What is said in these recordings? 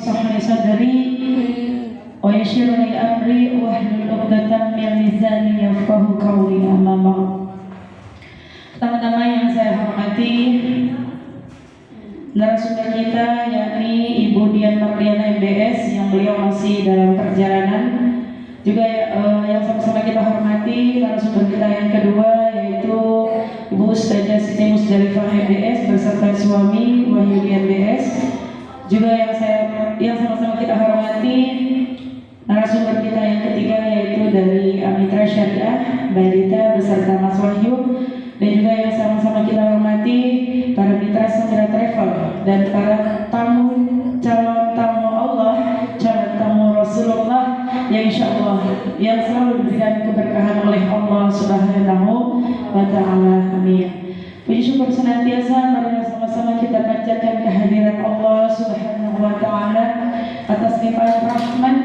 yashrah li sadri wa yassir li amri wahlul 'uqdatam min lisani yafqahu qawli. Amma ba'd. Teman-teman yang saya hormati, narasumber kita yakni Ibu Dian Mardiana MBS yang beliau masih dalam perjalanan. Juga yang sama-sama kita hormati narasumber kita yang kedua yaitu Ibu Ustazah Siti Musdalifah MBS beserta suami Wahyudi MBS. Juga yang sama-sama kita hormati narasumber kita yang ketiga yaitu dari Amitra Syariah Mbak Dita beserta Mas Wahyu. Dan juga yang sama-sama kita hormati para mitra Samira Travel dan para calon tamu Allah, calon tamu Rasulullah yang insya Allah yang selalu diberikan keberkahan oleh Allah Subhanahu wa Ta'ala. Amin. Puji syukur senantiasa marilah sama-sama kita panjatkan kehadiran Allah Subhanahu wa Ta'ala atas limpahan rahmat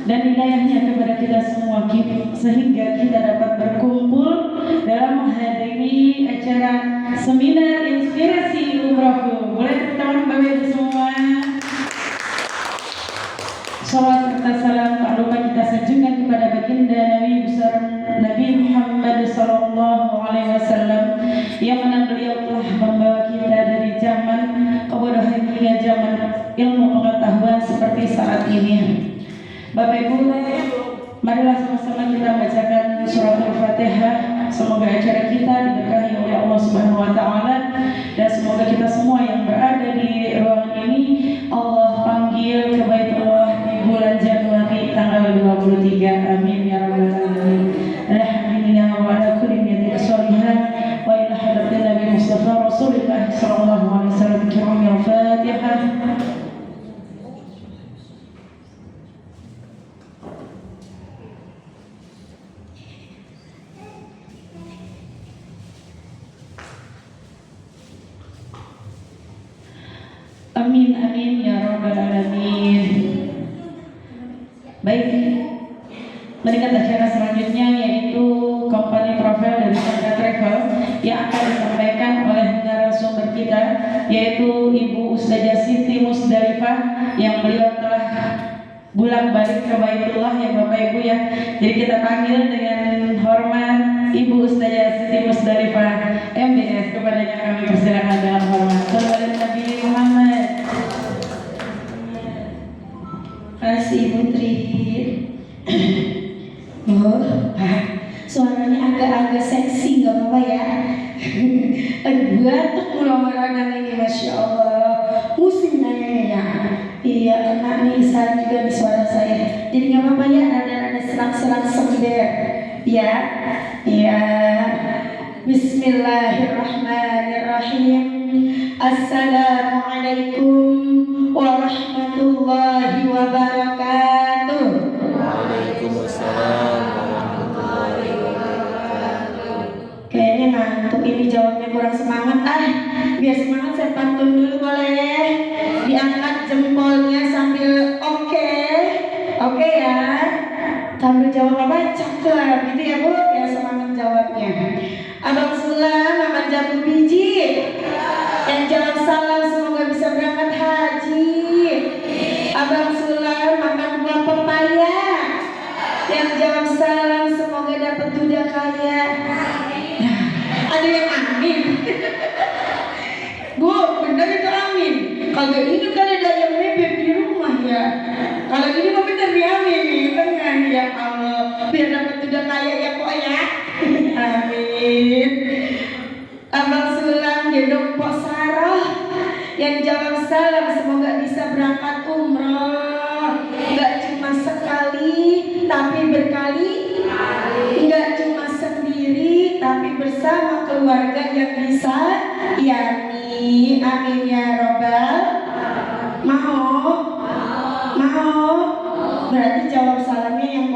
dan hidayahnya kepada kita semua sehingga kita dapat berkumpul dalam menghadiri acara seminar inspirasi umrohku. Boleh teman-teman Bapak Ibu semua salawat serta salam tak lupa kita sanjungkan kepada baginda Nabi besar Nabi Muhammad sallallahu alaihi wasallam yang mana beliau telah membawa kita dari zaman kebodohan hingga zaman ilmu pengetahuan seperti saat ini. Bapak Ibu, marilah sama-sama kita bacakan surat Al-Fatihah. Semoga acara kita diberkahi oleh Allah Subhanahu wa Ta'ala dan semoga kita semua yang berada di ruangan ini Allah panggil ke Baitullah di bulan Januari tanggal 23. Amin ya rabbal alamin. Alhamdulillah wa ala kulli niyatin shalihah wa ila hadratin Nabi Mustafa Rasulullah sallallahu alaihi wasallam. Al-Fatihah. Amin amin ya rabbal alamin. Baik, meningkat acara selanjutnya yaitu company travel dari Samira Travel yang akan disampaikan oleh narasumber kita yaitu Ibu Ustazah Siti Musdalifah yang beliau telah pulang balik ke Baitullah ya Bapak Ibu ya. Jadi kita panggil dengan hormat Ibu Ustazah Siti Musdalifah MBS. Kepadanya kami persilakan dengan hormat. Sallallahu Nabi Muhammad. Kasih Putri. Oh, suaranya agak-agak seksi, gak apa-apa ya. Batuk mulut-mulut ini, Masya Allah. Pusing nanya ya. Iya, kena nisan juga di suara saya. Jadi gak apa-apa ya, ada serang-serang sember. Ya, ya. Bismillahirrahmanirrahim. Assalamualaikum warahmatullahi wabarakatuh. Waalaikumsalam warahmatullahi wabarakatuh. Kayaknya ngantuk ini jawabnya kurang semangat. Biar semangat saya pantun dulu boleh? Diangkat jempolnya sambil oke ya. Sambil jawab apa? Cakep gitu ya Bu. Ya semangat jawabnya. Abang Sulam makan jamu biji. Yang jawab salam semoga bisa berangkat haji. Abang Sulam makan buah pepaya. Yang jawab salam semoga dapat duda kaya. Nah, ada yang amin. Bu, benar itu amin. Kalau ini kan ada yang bebek di rumah ya. Kalau ini mah benar diamin nih, tengah ya Allah. Biar dapat duda kaya ya kok ya. Amin. Abang Sulam gendong Pok Sarah yang jawab salam semoga bisa berangkat umroh. Enggak cuma sekali tapi berkali. Enggak cuma sendiri tapi bersama keluarga yang bisa. Yani amin ya robbal. Mau? Berarti jawab salamnya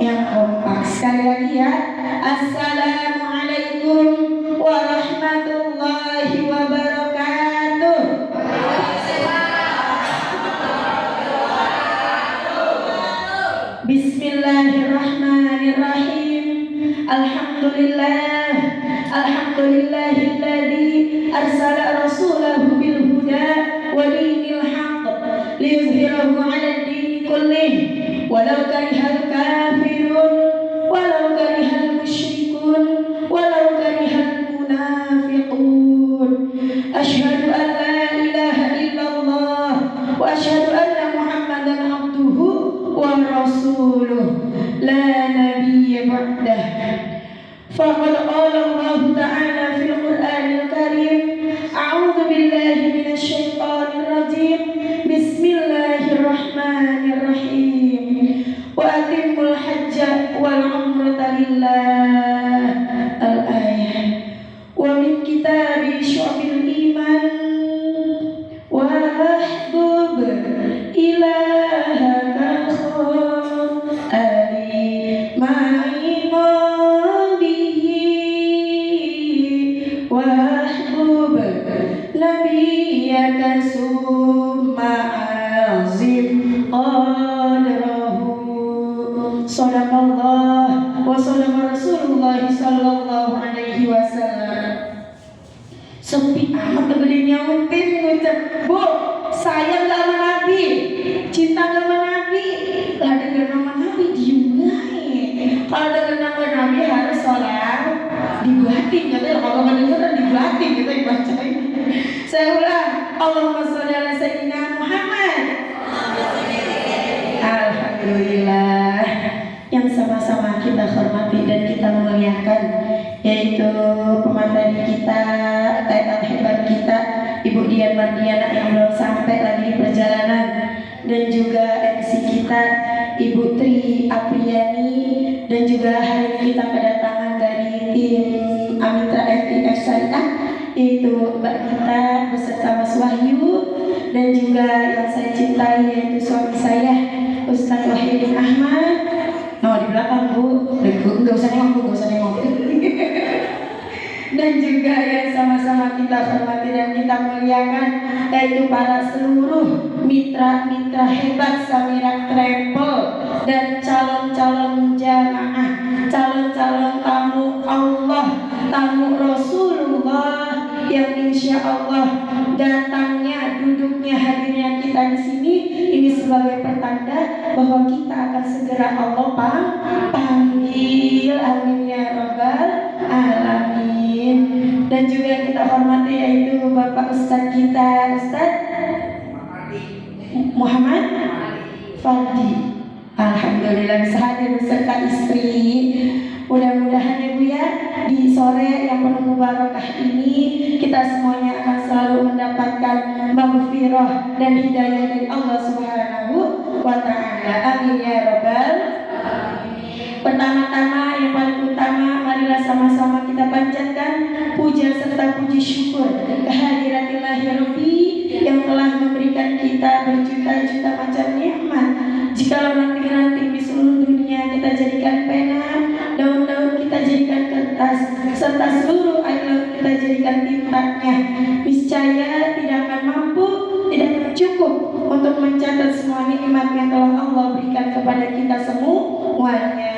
yang kompak. Sekali lagi ya. Assalamualaikum warahmatullahi wabarakatuh. Bismillahirrahmanirrahim. Alhamdulillahilladzi arsala rasulahu bil huda wa dinil haqq liyuzhirahu liyudhhirahu 'ala ad-din kullih walau karihal kafirun walau karihal musyrikun walau karihal munafiqun. Asyhadu an la ilaha illallah wa asyhadu anna Muhammadan abduhu wa rasuluh la nabiyya ba'dah. Faqad qala Allah ta'ala fil Qur'anil Karim, a'udzu billahi minasy syaithanir rajim. Bismillahirrahmanirrahim. Wa atimul hajja wal umrata lillah. Al-ayah. Wa min kitabi syu'abil iman wahdub ilahaka ali ma'iman bihi wahdub nabiyyaka summa azim qadrahu. Sadaqallah wa sadaqa Rasulullah sallallahu alaihi wasallam. Sepi amat tegedinya untin ngucap, Bu, sayang gak sama Nabi, cinta gak sama Nabi. Lah denger nama Nabi diem aja. Kalau denger nama Nabi harus sholat dibuatin, katanya kalau nggak denger dibuatin, kita dibacain. Saya ulang, Allahumma sholli ala sayyidina Muhammad. Alhamdulillah. Yang sama-sama kita hormati dan kita muliakan, yaitu pemateri kita, tetat hebat kita, Ibu Dian Mardiana yang belum sampai lagi di perjalanan, dan juga MC kita Ibu Tri Apriani, dan juga hari ini kita kedatangan dari tim Amitra FIF Syariah, yaitu Mbak Gita beserta Mas Wahyu, dan juga yang saya cintai yaitu suami saya Ustadz Wahidin Ahmad. No, di belakang Bu, nggak usah nengok Bu, nggak usah nengok. Dan juga yang sama-sama kita hormati dan kita muliakan, yaitu para seluruh mitra-mitra hebat Samira Travel dan calon-calon jamaah, calon-calon tamu Allah, tamu Rasulullah yang insya Allah datangnya, duduknya, hadirnya kita di sini ini sebagai pertanda bahwa kita akan segera Allah panggil. Amin ya rabbal alamin. Dan juga kita hormati yaitu Bapak Ustadz kita, Ustadz Muhammad Fardi. Alhamdulillah bisa hadir beserta istri. Mudah-mudahan ya Bu ya, di sore yang penuh mubarakah ini kita semuanya akan selalu mendapatkan maghfirah dan hidayah dari Allah Subhanahu wa ta'ala. Amin ya rabbal alamin. Pertama-tama yang paling utama, marilah sama-sama kita panjatkan puja serta puji syukur kehadiratillahir Rabbi yang telah memberikan kita berjuta-juta macam nikmat. Jika ranting-ranting di seluruh dunia kita jadikan pena, daun-daun kita jadikan kertas, serta seluruh air laut kita jadikan tintanya, niscaya tidak akan mampu, tidak akan cukup untuk mencatat semua nikmat yang telah Allah berikan kepada kita semuanya.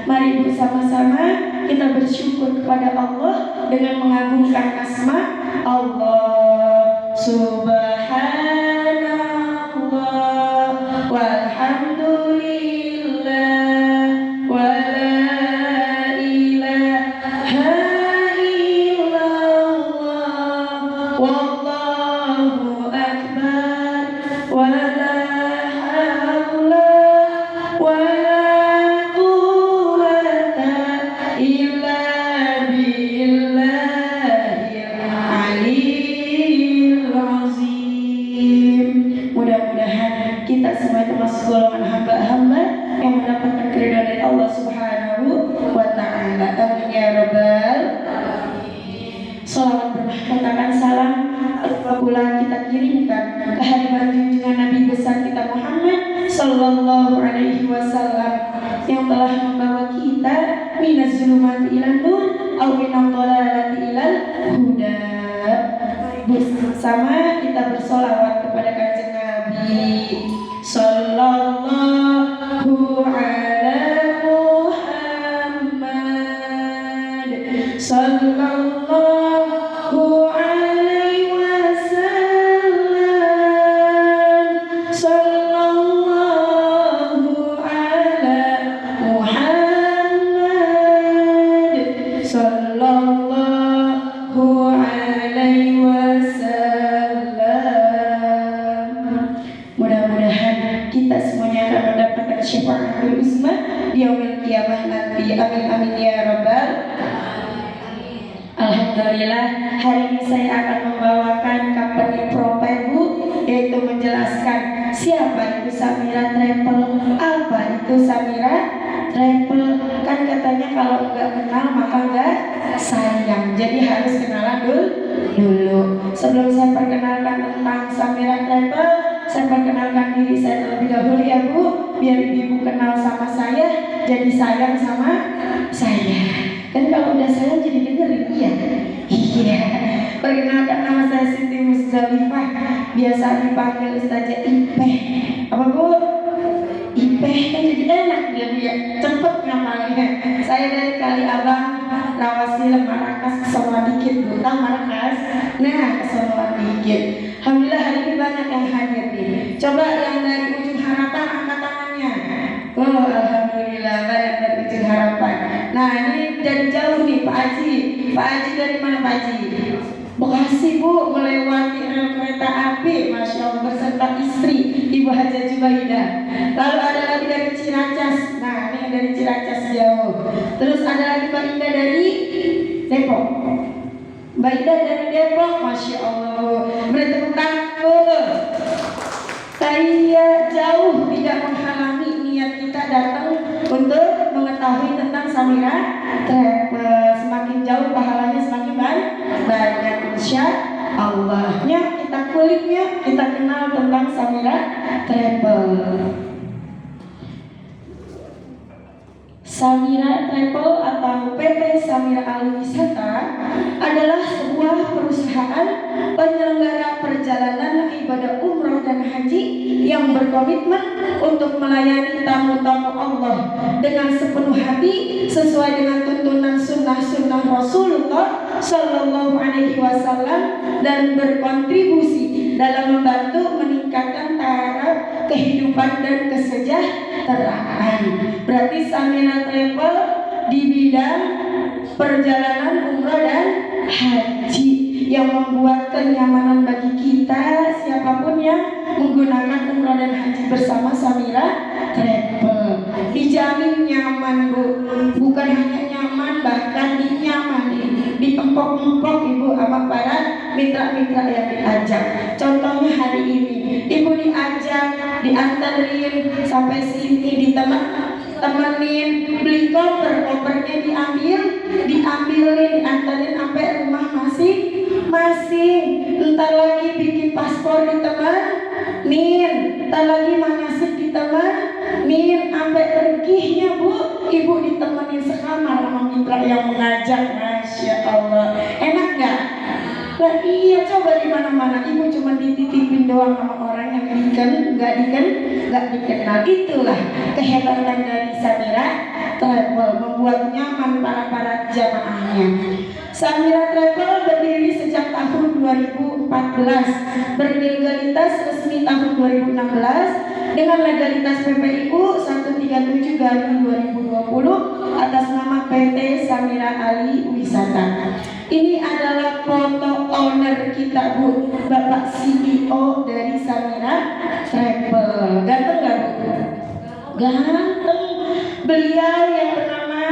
Mari bersama-sama kita bersyukur kepada Allah dengan mengagungkan asma Allah. Subhanallah walhamdulillah wa la ilaha illallah wallahu akbar wa la hawla wa la quwwata illa billahil aliyyil azim. Mudah-mudahan kita semua termasuk golongan hamba-hamba yang mendapatkan keridhaan dari Allah Subhanahu wa ta'ala. Amin ya rabbal alamin. Salawat bermahkotakan salam pula kita kirimkan ke hadirat junjungan Nabi besar kita Muhammad sallallahu alaihi wasallam yang telah membawa kita minaz zulumati ilan nur au minadh dhalalati ilal huda. Bersama kita bersolawat kepada kanjeng Nabi sallallahu ala Muhammad sallallahu alaihi wasallam kita semuanya akan mendapatkan syafaatul uzma di yaumil qiyamah nanti. Amin amin ya rabbal. Alhamdulillah, hari ini saya akan membawakan company profile Bu, yaitu menjelaskan siapa itu Samira Travel, apa itu Samira Travel. Kan katanya kalau nggak kenal maka nggak sayang, jadi harus kenalan dulu. Sebelum saya perkenalkan tentang Samira Travel, saya perkenalkan diri saya terlebih dahulu ya Bu, biar ibu kenal sama saya, jadi sayang sama saya. Dan kalau udah sayang jadi dengerin, iya. Perkenalkan, nama saya Siti Musdalifah, biasa dipanggil Ustazah Ipeh. Apa Bu? Ipeh kan jadi enak dia Bu ya, cepet ngapalnya. Saya dari Kali Abang, Rawasil, Marakas, kesonoan dikit Bu, tahu Marakas? Nah, kesonoan dikit. Alhamdulillah hari ini banyak yang hadir nih. Coba yang dari Ujung Harapan angkat tangannya. Oh, alhamdulillah banyak dari Ujung Harapan. Nah, ini dari jauh nih Pak Haji. Pak Haji dari mana Pak Haji? Bekasi Bu, melewati rel kereta api, Masya Allah, beserta istri Ibu Haja Jubaida. Lalu ada lagi dari Ciracas. Nah, ini dari Ciracas jauh. Terus ada lagi Mbak Indah dari Depok. Mbak Indah dari Depok, Masya Allah. Beri tepuk tangan. Saya jauh tidak menghalangi niat kita datang untuk mengetahui tentang Samira Travel. Semakin jauh pahalanya semakin banyak insya Allahnya. Kita kuliknya, kita kenal tentang Samira Travel. Samira Travel atau PT Samira Alwisata adalah sebuah perusahaan penyelenggara perjalanan ibadah umroh dan haji yang berkomitmen untuk melayani tamu-tamu Allah dengan sepenuh hati sesuai dengan tuntunan sunnah-sunnah Rasulullah Shallallahu Alaihi Wasallam dan berkontribusi dalam membantu meningkatkan taraf kehidupan dan kesejahteraan. Berarti Samira Travel di bidang perjalanan umroh dan haji yang membuat kenyamanan bagi kita siapapun yang menggunakan umroh dan haji bersama Samira Travel. Dijamin nyaman Bu, bukan hanya nyaman bahkan dinyamani, diempok-empok Ibu sama para mitra-mitra yang diajak. Contohnya hari ini Ibu diajak, diantarin sampai sini, temenin beli kopernya diambilin, diantarin sampai rumah masing-masing. Entar lagi bikin paspor ditemenin, entar lagi manasik ditemenin, sampai perginya Bu, Ibu ditemenin sekamar sama mitra yang mengajak. Masya Allah, enak gak? Nah iya, coba di mana-mana Ibu cuma dititipin doang sama orang yang nggak dikenal. Itulah kehebatan dari Samira Travel, membuat nyaman para jamaahnya. Samira Travel berdiri sejak tahun 2014, berlegalitas resmi tahun 2016 dengan legalitas PPIU 137/2020 atas nama PT Samira Ali Wisata. Ini adalah foto owner kita Bu, Bapak CEO dari Samira Travel. Ganteng gak Bu? Ganteng. Beliau yang bernama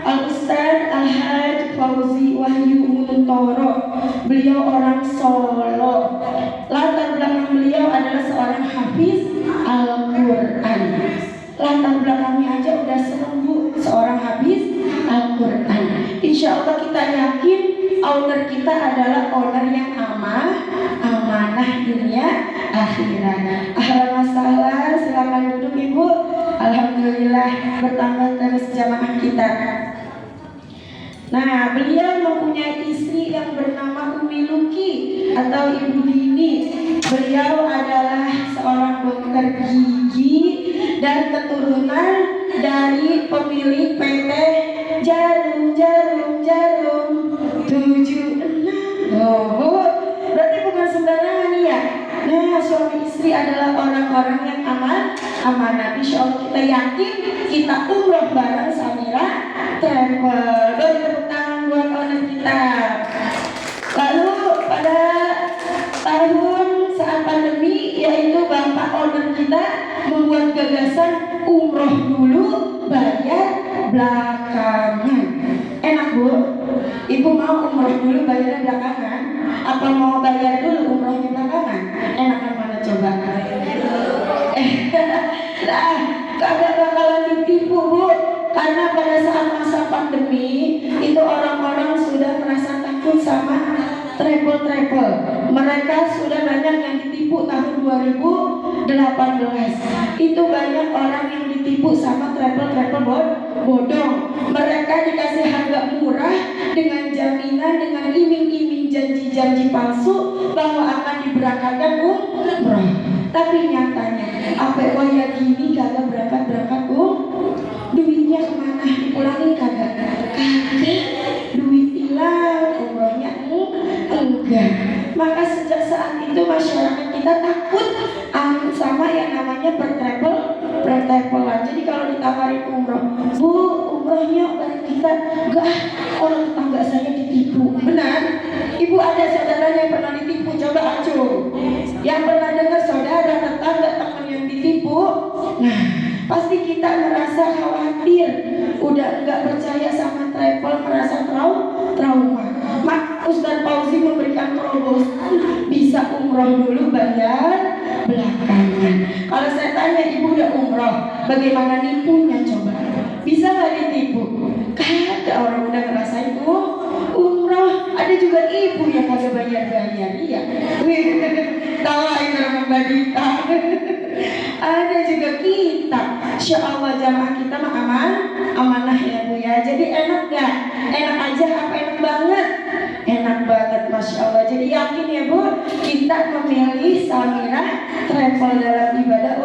Al-Ustaz Al-Haj Fauzi Wahyu Muntoro. Beliau orang Solo. Latar belakang beliau adalah seorang hafiz Al-Quran. Latar belakangnya aja udah serem Bu, seorang hafiz Al-Quran. Insya Allah kita yakin owner kita adalah owner yang amanah dunia akhirat. Ahlan wasahlan, silakan duduk Ibu. Alhamdulillah bertambah terus jamaah kita. Nah, beliau mempunyai istri yang bernama Umi Luki atau Ibu Dini. Beliau adalah seorang dokter gigi dan keturunan dari pemilik PT Jarum 76. Oh, berarti bukan sembarangan ya. Nah, suami istri adalah orang-orang yang amanah. Insya Allah kita yakin kita umroh bareng Samira Travel. Beri tepuk tangan buat owner kita. Lalu pada tahun saat pandemi, yaitu Bapak owner kita membuat gagasan umroh dulu, bayar belakangan. Enak Bu? Ibu mau umroh dulu, bayar belakangan? Apa mau bayar dulu, umrohnya belakangan? Enakan mana coba? Lah, kagak bakalan ditipu Bu. Karena pada saat masa pandemi itu orang-orang sudah merasa takut sama travel. Mereka sudah banyak yang ditipu tahun 2018. Itu banyak orang yang ditipu sama travel bodong. Mereka dikasih harga murah dengan jaminan, dengan iming-iming janji-janji palsu bahwa akan diberangkatkan umroh. Tapi nyatanya apa waya gini kagak berangkat duitnya kemana, dipulangin kagak? Duit hilang, umrohnya enggak. Maka sejak saat itu masyarakat kita takut sama yang namanya pertravelan. Jadi kalau ditawarin umroh, Bu, umrohnya dari kita, enggak, orang tetangga saya ditipu. Benar? Ibu ada saudaranya yang pernah ditipu? Coba acuh. Yang pernah dengar saudara, tetangga, teman yang ditipu? Nah, pasti kita merasa khawatir, udah enggak percaya sama travel, merasa trauma. Mak Ustaz Fauzi memberikan terobosan, bisa umroh dulu, bayar belakangan. Kalau saya tanya ibu udah umroh, bagaimana nipunya coba? Bisa nggak ditipu? Kagak, orang udah ngerasain umroh. Ada juga ibu yang kagak bayar, iya. Tawain sama Mbak Dita. Ada juga kita, Insya Allah jamaah kita mah amanah ya Bu ya. Jadi enak gak? Enak aja apa enak banget? Enak banget Masya Allah. Jadi yakin ya Bu, kita memilih Samira Travel dalam ibadah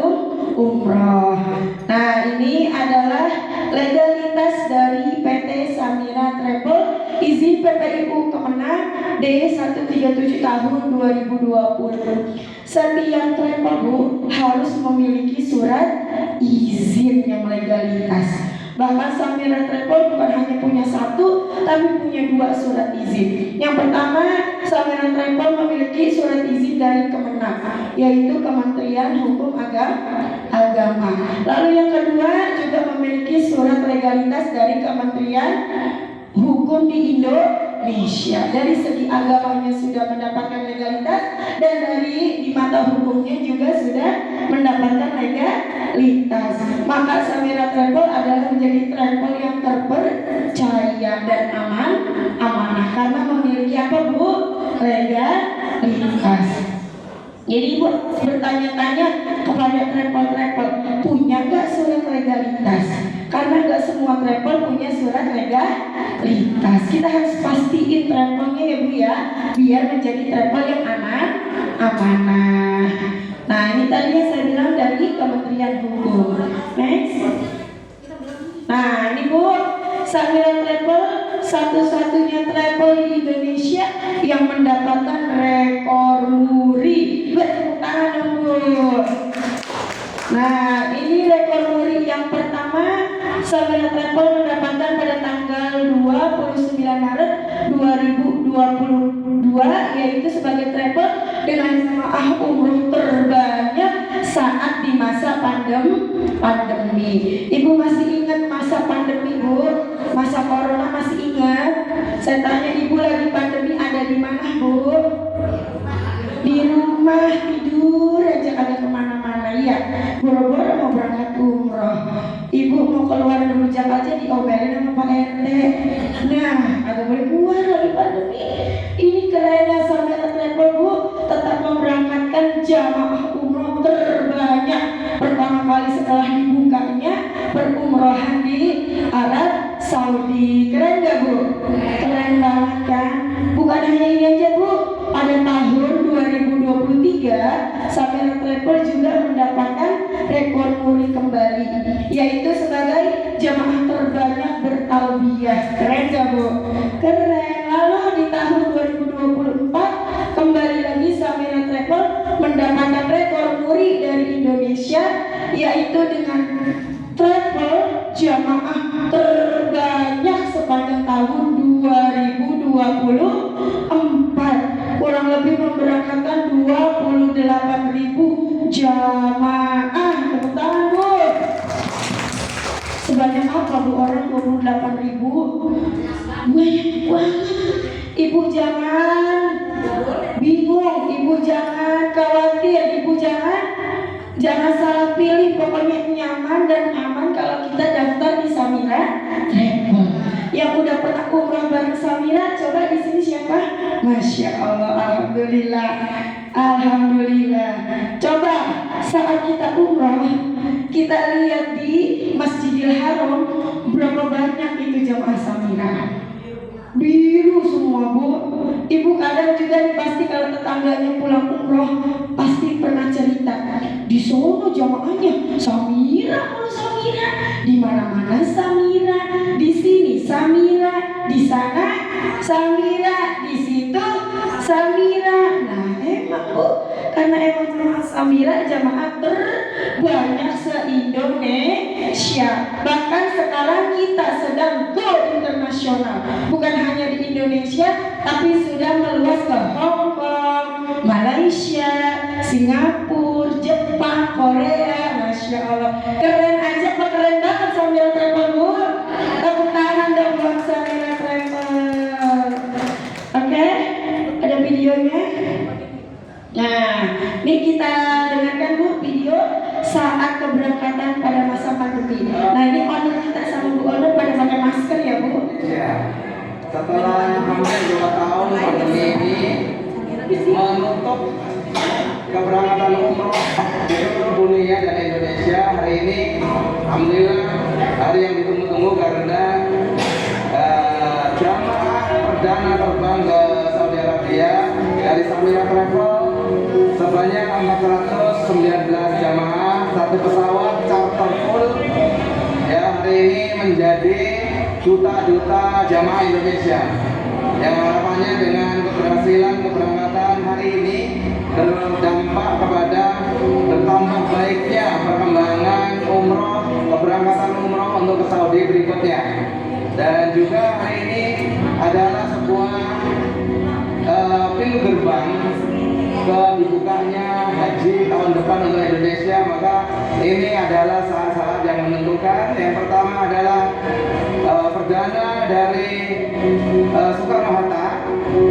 umroh. Nah ini adalah legalitas dari PT Samira Travel, izin PPIU Kemenang D137 tahun 2020. Setiap travel Bu harus memiliki surat izin yang legalitas. Bahkan Samira Travel bukan hanya punya satu, tapi punya dua surat izin. Yang pertama, Samira Travel memiliki surat izin dari Kemenang, yaitu Kementerian Hukum Agama. Lalu yang kedua juga memiliki surat legalitas dari Kementerian Hukum di Indonesia. Dari segi agamanya sudah mendapatkan legalitas, dan dari di mata hukumnya juga sudah mendapatkan legalitas. Maka Samira Travel adalah menjadi travel yang terpercaya dan amanah karena memiliki apa Bu? Legalitas. Jadi Ibu bertanya-tanya kepada travel, punya nggak surat legalitas? Karena nggak semua travel punya surat legalitas. Kita harus pastiin travelnya ya Bu ya, biar menjadi travel yang amanah. Nah ini tadi yang saya bilang dari Kementerian Hukum. Next. Nah ini Bu, Samira Travel satu-satunya travel di Indonesia yang mendapatkan rekor muri. Tepuk tangan dong Bu. Nah ini rekor muri yang pertama Samira Travel mendapatkan pada tanggal 29 Maret 2022, yaitu sebagai travel dengan jemaah umroh terbanyak saat di masa pandemi. Ibu masih ingat masa pandemi Bu? Masa corona masih ingat? Saya tanya ibu lagi pandemi ada di mana Bu? Di rumah tidur aja, ada kemana-mana ya. Boro-boro mau berangkat umroh, ibu mau keluar dulu aja diomelin sama Pak RT. Nah, agak boleh keluar lagi pandemi. Ini kerennya Samira Travel Bu, tetap memberangkatkan jamaah umroh terbanyak pertama kali setelah dibukanya perumrohan di Arab Saudi. Keren gak Bu? Keren banget kan? Bukan hanya ini aja Bu, pada tahun 2023 Samira Travel juga mendapatkan rekor muri kembali, yaitu sebagai jamaah terbanyak bertalbiyah. Keren gak Bu? Keren. Lalu di tahun 2024 kembali lagi Samira Travel mendapatkan rekor muri dari Indonesia, yaitu dengan travel jamaah terbanyak sepanjang tahun 2024, kurang lebih memberangkatkan 28 halaman. Tepuk tangan Bu. Sebanyak apa Bu orang? 28.000. Banyak banget. Ibu jangan bingung, ibu jangan khawatir, ibu jangan salah pilih. Pokoknya nyaman dan aman kalau kita daftar di Samira Travel. Yang udah pernah umroh bareng Samira, coba di sini siapa? Masya Allah, alhamdulillah, alhamdulillah. Coba saat kita umroh, kita lihat di Masjidil Haram berapa banyak itu jamaah Samira. Biru semua Bu. Ibu kadang juga pasti kalau tetangganya pulang umroh pasti pernah cerita di Solo jamaahnya Samira, mulu Samira, di mana-mana Samira, di sini Samira, di sana Samira, di situ Samira. Nah emang Bu, karena emang jamaah Samira jamaah terbanyak se-Indonesia. Bahkan sekarang kita sedang go internasional, bukan hanya di Indonesia, tapi sudah meluas ke Hong Kong, Malaysia, Singapura, Jepang, Korea. Masya Allah, keren aja, keren banget Samira Travel Bu. Tepuk tangan dong buat Samira Travel. Oke, ada videonya. Nah, ini kita dengarkan Bu video saat keberangkatan pada masa pandemi. Nah ini owner kita sama Bu owner pada pakai masker ya Bu. Iya. Setelah hampir 2 tahun pandemi ini menutup keberangkatan umroh di seluruh dunia dan Indonesia, hari ini alhamdulillah hari yang ditunggu-tunggu karena jamaah perdana terbang ke Saudi Arabia dari Samira Travel sebanyak 419 jamaah, satu pesawat charter full ya, hari ini menjadi duta-duta jamaah Indonesia yang harapannya dengan keberhasilan keberangkatan hari ini berdampak kepada bertambah baiknya perkembangan umroh, keberangkatan umroh untuk ke Saudi berikutnya. Dan juga hari ini adalah sebuah pintu gerbang ke dibukanya haji tahun depan untuk Indonesia. Maka ini adalah saat-saat yang menentukan. Yang pertama adalah perdana dari Soekarno-Hatta,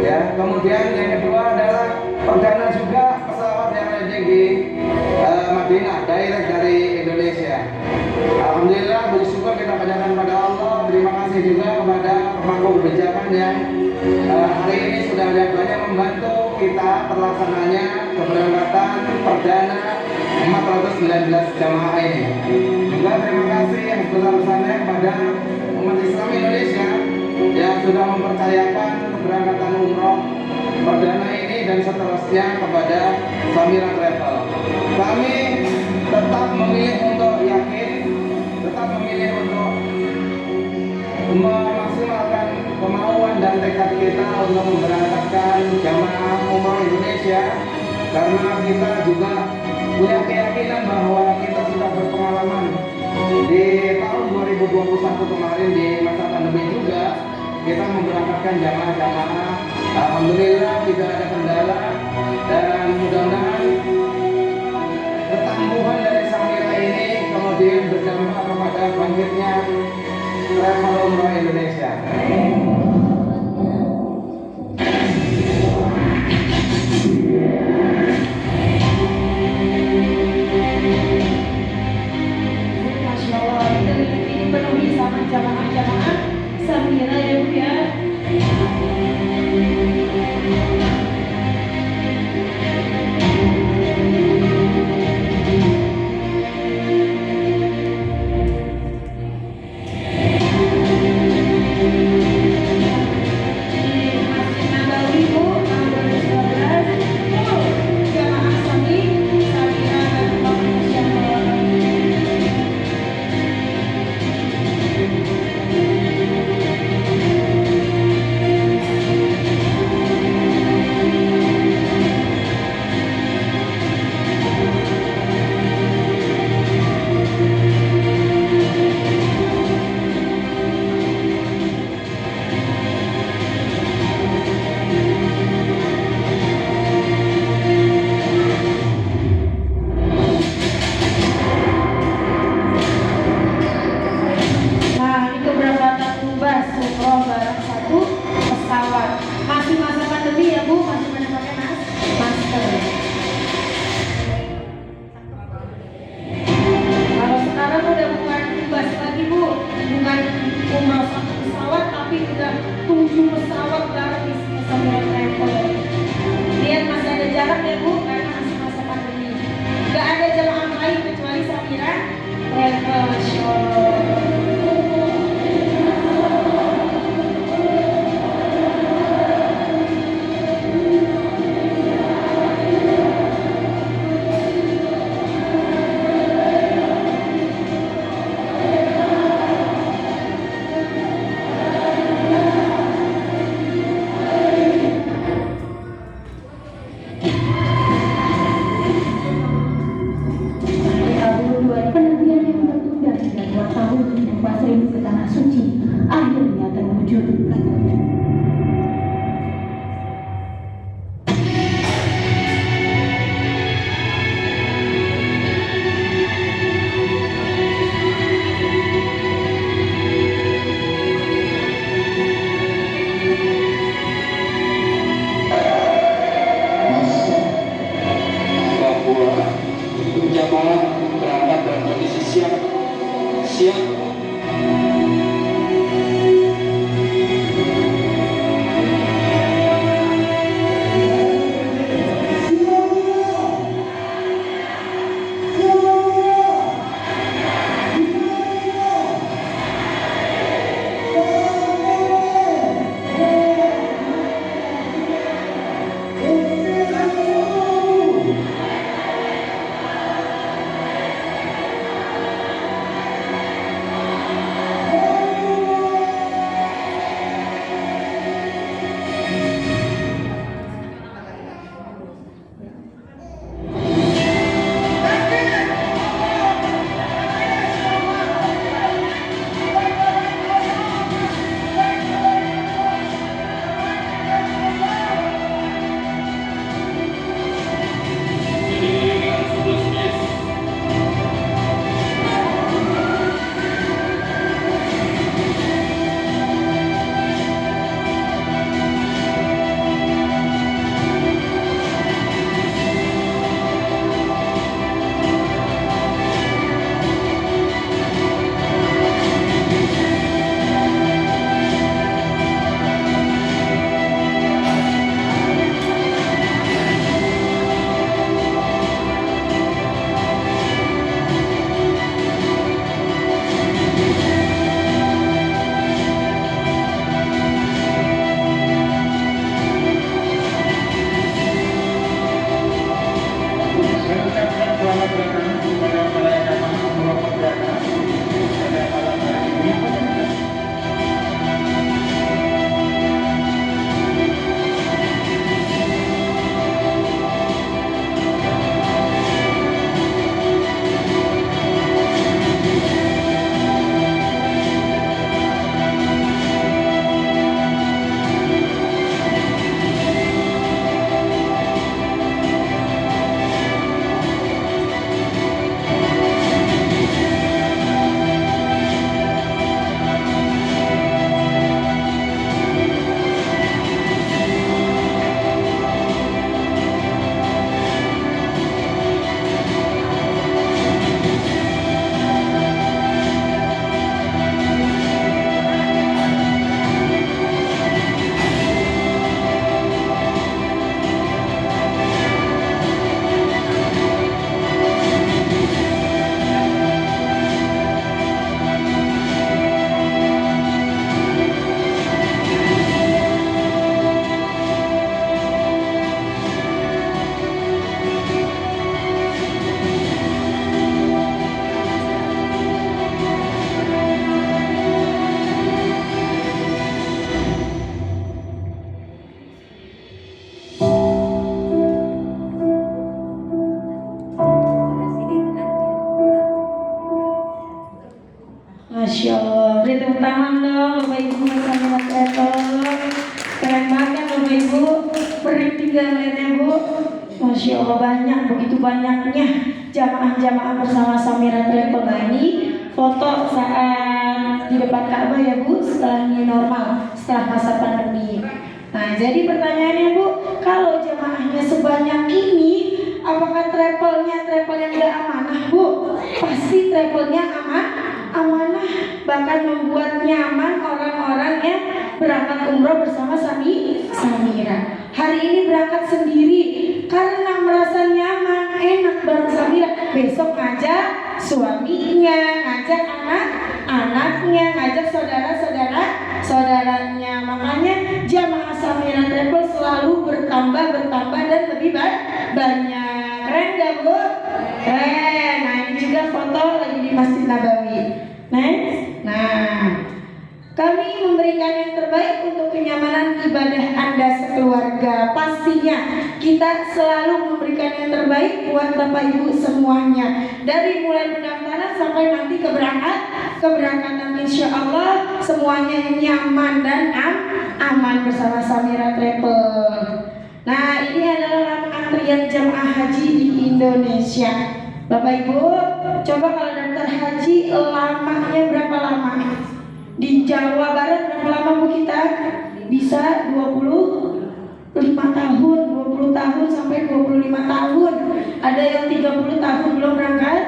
ya. Kemudian yang kedua adalah perdana juga pesawat yang landing di Madinah, direct dari Indonesia. Alhamdulillah, bersyukur kita panjatkan pada Allah. Terima kasih juga kepada pemangku kebijakan yang hari ini sudah banyak membantu kita terlaksananya keberangkatan perdana 419 jamaah ini. Juga terima kasih yang sebesar-besarnya kepada umat Islam Indonesia yang sudah mempercayakan keberangkatan umroh perdana ini dan seterusnya kepada Samira Travel. Kami tetap memilih untuk yakin, tetap memilih untuk memaksimalkan kemauan dan tekad kita untuk memberangkatkan jamaah umroh Indonesia, karena kita juga punya keyakinan bahwa kita sudah berpengalaman di tahun 2021 kemarin di masa pandemi juga kita memberangkatkan jamaah-jamaah. Alhamdulillah tidak ada kendala, dan mudah-mudahan ketangguhan dari Samira ini kemudian berdampak kepada bangkitnya travel umroh Indonesia. Masya Allah, ini dipenuhi sama jamaah-jamaah Samira ya Bu ya. Siap. Masya Allah, beri tepuk tangan dong Bapak Ibu bersama travel. Keren banget Bapak Ibu, berhenti gak ngeliatnya Bu? Masya Allah, banyak, begitu banyaknya jamaah-jamaah bersama Samira Travel. Nah ini foto saat di depan Ka'bah ya Bu, setelah new normal, setelah masa pandemi. Nah jadi pertanyaannya Bu, kalau jamaahnya sebanyak ini, apakah travelnya travel yang gak amanah Bu? Pasti travelnya amanah, bahkan membuat nyaman orang-orang yang berangkat umroh bersama Samira. Hari ini berangkat sendiri karena merasa nyaman, enak bareng Samira. Besok ngajak suaminya, ngajak anak-anaknya, ngajak saudaranya. Makanya jamaah Samira Travel selalu bertambah dan lebih banyak. Keren gak Bu? Keren. Nah ini juga foto lagi di Masjid Nabawi. Next. Nah, kami memberikan yang terbaik untuk kenyamanan ibadah Anda sekeluarga. Pastinya kita selalu memberikan yang terbaik buat Bapak Ibu semuanya. Dari mulai pendaftaran sampai nanti keberangkatan insya Allah semuanya nyaman dan aman bersama Samira Travel. Nah ini adalah lama antrian jamaah haji di Indonesia. Bapak Ibu, coba kalau daftar haji lamanya berapa lama? Di Jawa Barat berapa lama Bu kita? Bisa 25 tahun, 20 tahun sampai 25 tahun. Ada yang 30 tahun belum berangkat.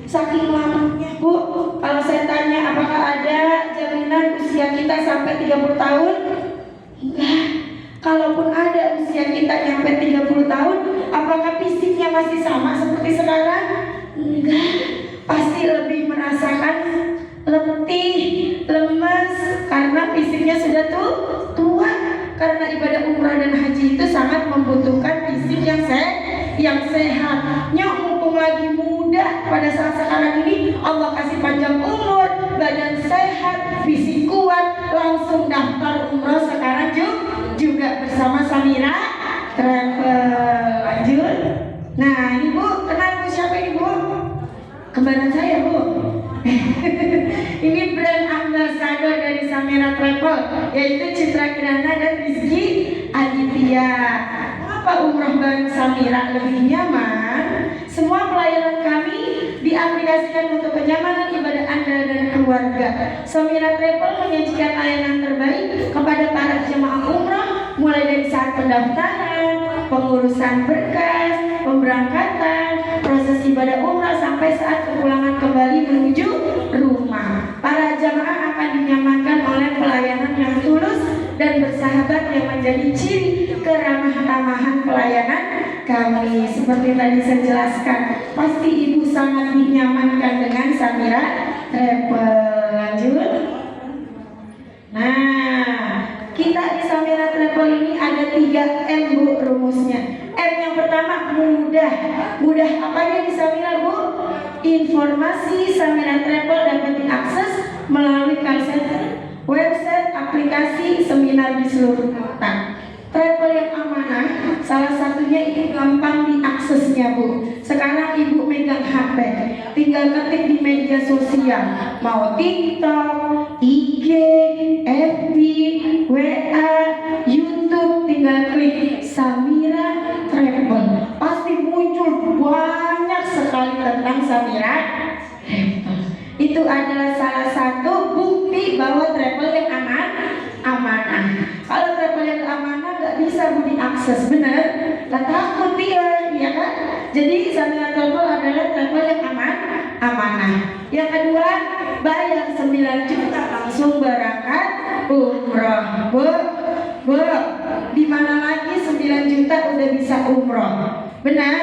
Saking lamanya Bu. juta sampai 30 tahun? Enggak. Kalaupun ada usia kita nyampe 30 tahun, apakah fisiknya masih sama seperti sekarang? Enggak. Pasti lebih merasakan letih, lemas, karena fisiknya sudah tua. Karena ibadah umrah dan haji itu sangat membutuhkan fisik yang sehat. Mumpung lagi muda pada saat sekarang ini, Allah kasih panjang umur, badan sehat, fisik kuat, langsung daftar umrah sekarang juga bersama Samira Travel. Lanjut. Nah ini Bu, kenal Bu siapa ini Bu? Kembaran saya Bu. Ini brand ambassador dari Samira Travel, yaitu Citra Kirana dan Rizky Aditya. Mengapa umroh bareng Samira lebih nyaman? Semua pelayanan kami diaplikasikan untuk kenyamanan ibadah Anda dan keluarga. Samira Travel menyajikan layanan terbaik kepada para jemaah umroh, mulai dari saat pendaftaran, pengurusan berkas, pemberangkatan, proses ibadah umrah sampai saat kepulangan kembali menuju rumah. Para jamaah akan dinyamankan oleh pelayanan yang tulus dan bersahabat yang menjadi ciri keramah-tamahan pelayanan kami. Seperti tadi saya jelaskan, pasti ibu sangat dinyamankan dengan Samira Travel. Lanjut. Nah, kita di Samira Travel ini ada 3M Bu rumusnya. M yang pertama mudah. Mudah apanya di Samira Bu? Informasi Samira Travel dapat diakses melalui call center, website, aplikasi, seminar di seluruh kota. Travel yang amanah, salah satunya ini gampang diaksesnya Bu. Sekarang Ibu megang HP, tinggal ketik di media sosial, mau TikTok, IG, FB, WA, YouTube, tinggal klik Samira Travel. Pasti muncul banyak sekali tentang Samira Travel. Itu adalah salah satu bukti bahwa travel yang amanah. Kalau travel yang amanah nggak bisa Bu diakses, benar? Lah takut dia, ya kan? Jadi Samira Travel adalah travel yang amanah. Yang kedua, bayar 9 juta langsung berangkat umroh. Bu, di mana lagi 9 juta udah bisa umroh? Benar?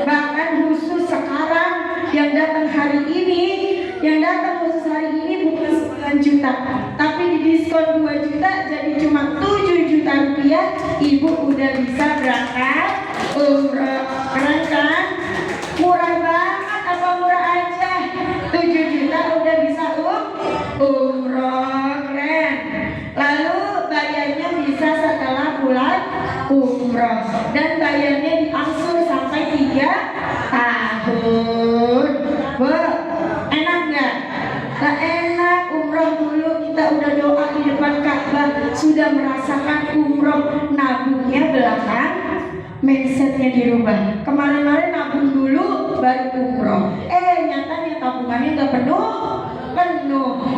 Bahkan khusus sekarang yang datang hari ini, bukan 9 juta, tapi di diskon 2 juta jadi cuma 7 juta rupiah, Ibu udah bisa berangkat umroh. Keren kan? Murah banget apa murah aja? 7 juta udah bisa umroh. Keren. Lalu bayarnya bisa setelah bulan umroh, dan bayarnya diangsur sampai 3 tahun. Bu, enak nggak? Nah, enak. Umroh dulu kita udah doa di depan Ka'bah, sudah merasakan umroh, nabungnya belakang, mindsetnya dirubah. Kemarin-kemarin nabung dulu baru umroh. Nyatanya tabungannya nggak penuh.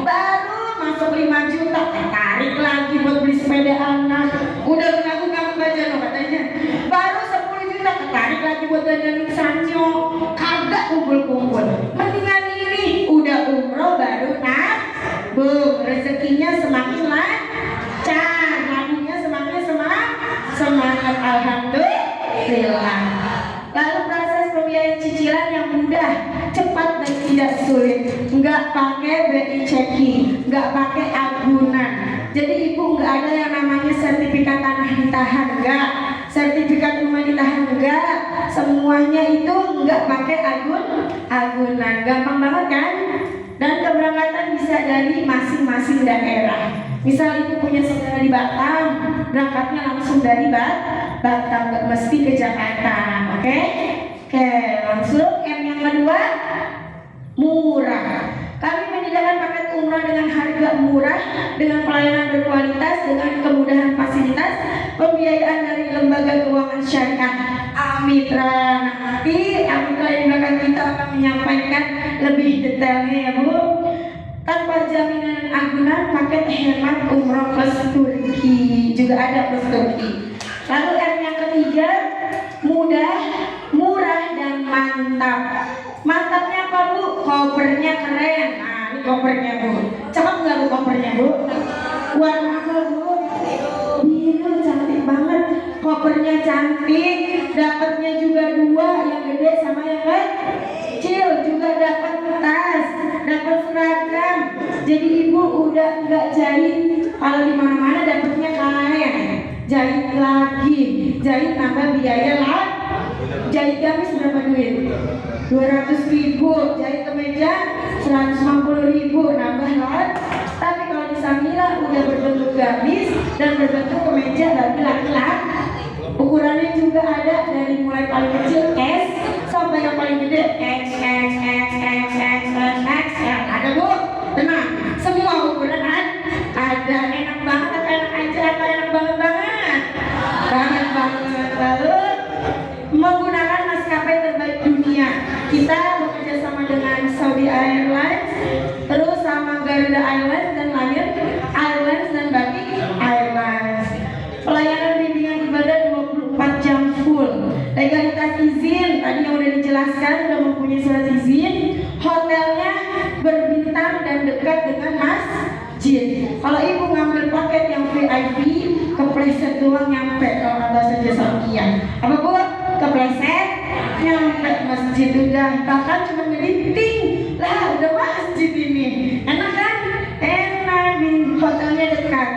Baru masuk 5 juta, tarik lagi buat beli sepeda anak. Udah menanggung aja loh katanya. Baru 10 juta, tarik lagi buat dandanin Sanyo. Kagak kumpul-kumpul. Mendingan ini udah umroh baru nabung. Rezekinya semakin lancar, nabungnya semakin semangat. Alhamdulillah. Lalu proses pembiayaan cicilan yang mudah, cepat dan tidak sulit. Nggak pakai BI checking, nggak pakai agunan. Jadi Ibu nggak ada yang namanya sertifikat tanah ditahan, nggak. Sertifikat rumah ditahan, enggak. Semuanya itu nggak pakai agunan. Gampang banget kan? Dan keberangkatan bisa dari masing-masing daerah. Misal Ibu punya saudara di Batam, berangkatnya langsung dari Batam, nggak mesti ke Jakarta. Oke, langsung. M yang kedua, murah. Kami menyediakan paket umrah dengan harga murah, dengan pelayanan berkualitas, dengan kemudahan fasilitas, pembiayaan dari lembaga keuangan syariah Amitra. Nanti Amitra yang di belakang kita akan menyampaikan lebih detailnya ya Bu. Tanpa jaminan dan agunan, paket hemat umroh plus Turki juga ada, plus Turki. Lalu M yang ketiga, mudah, murah, dan mantap. Mantapnya apa Bu? Kopernya keren. Nah, ini kopernya Bu. Cakep nggak Bu kopernya Bu? Warna apa bu? Biru, cantik banget. Kopernya cantik, dapatnya juga dua, yang gede sama yang kecil. Juga dapat tas, dapat seragam. Jadi ibu udah nggak jahit. Kalau di mana-mana dapatnya kain, jahit lagi, jahit nambah biaya lah. Jahit gamis berapa duit? 200.000. Jahit kemeja 150.000, nambah lah. Tapi kalau di Samira udah berbentuk gamis dan berbentuk kemeja bagi laki-laki. Ukurannya juga ada dari mulai paling kecil S sampai yang paling gede X. Ada bu? Tenang, semua ukuran ada. Enak banget apa enak aja? Apa enak banget? Banget. Lalu menggunakan maskapai terbaik dunia. Kita bekerja sama dengan Saudi Airlines, terus sama Garuda Airlines dan Lion Airlines dan Batik Airlines. Pelayanan bimbingan ibadah 24 jam full. Legalitas izin tadi yang udah dijelaskan, sudah mempunyai surat izin. Hotelnya berbintang dan dekat dengan masjid. Kalau ibu ngambil paket yang VIP, kepleset doang nyampe. Kalau kata saja Saudian, apa bu? Kepleset nyampe masjid udah, bahkan cuma ngelinting lah udah masjid ini. Enak kan? Enak nih, hotelnya dekat,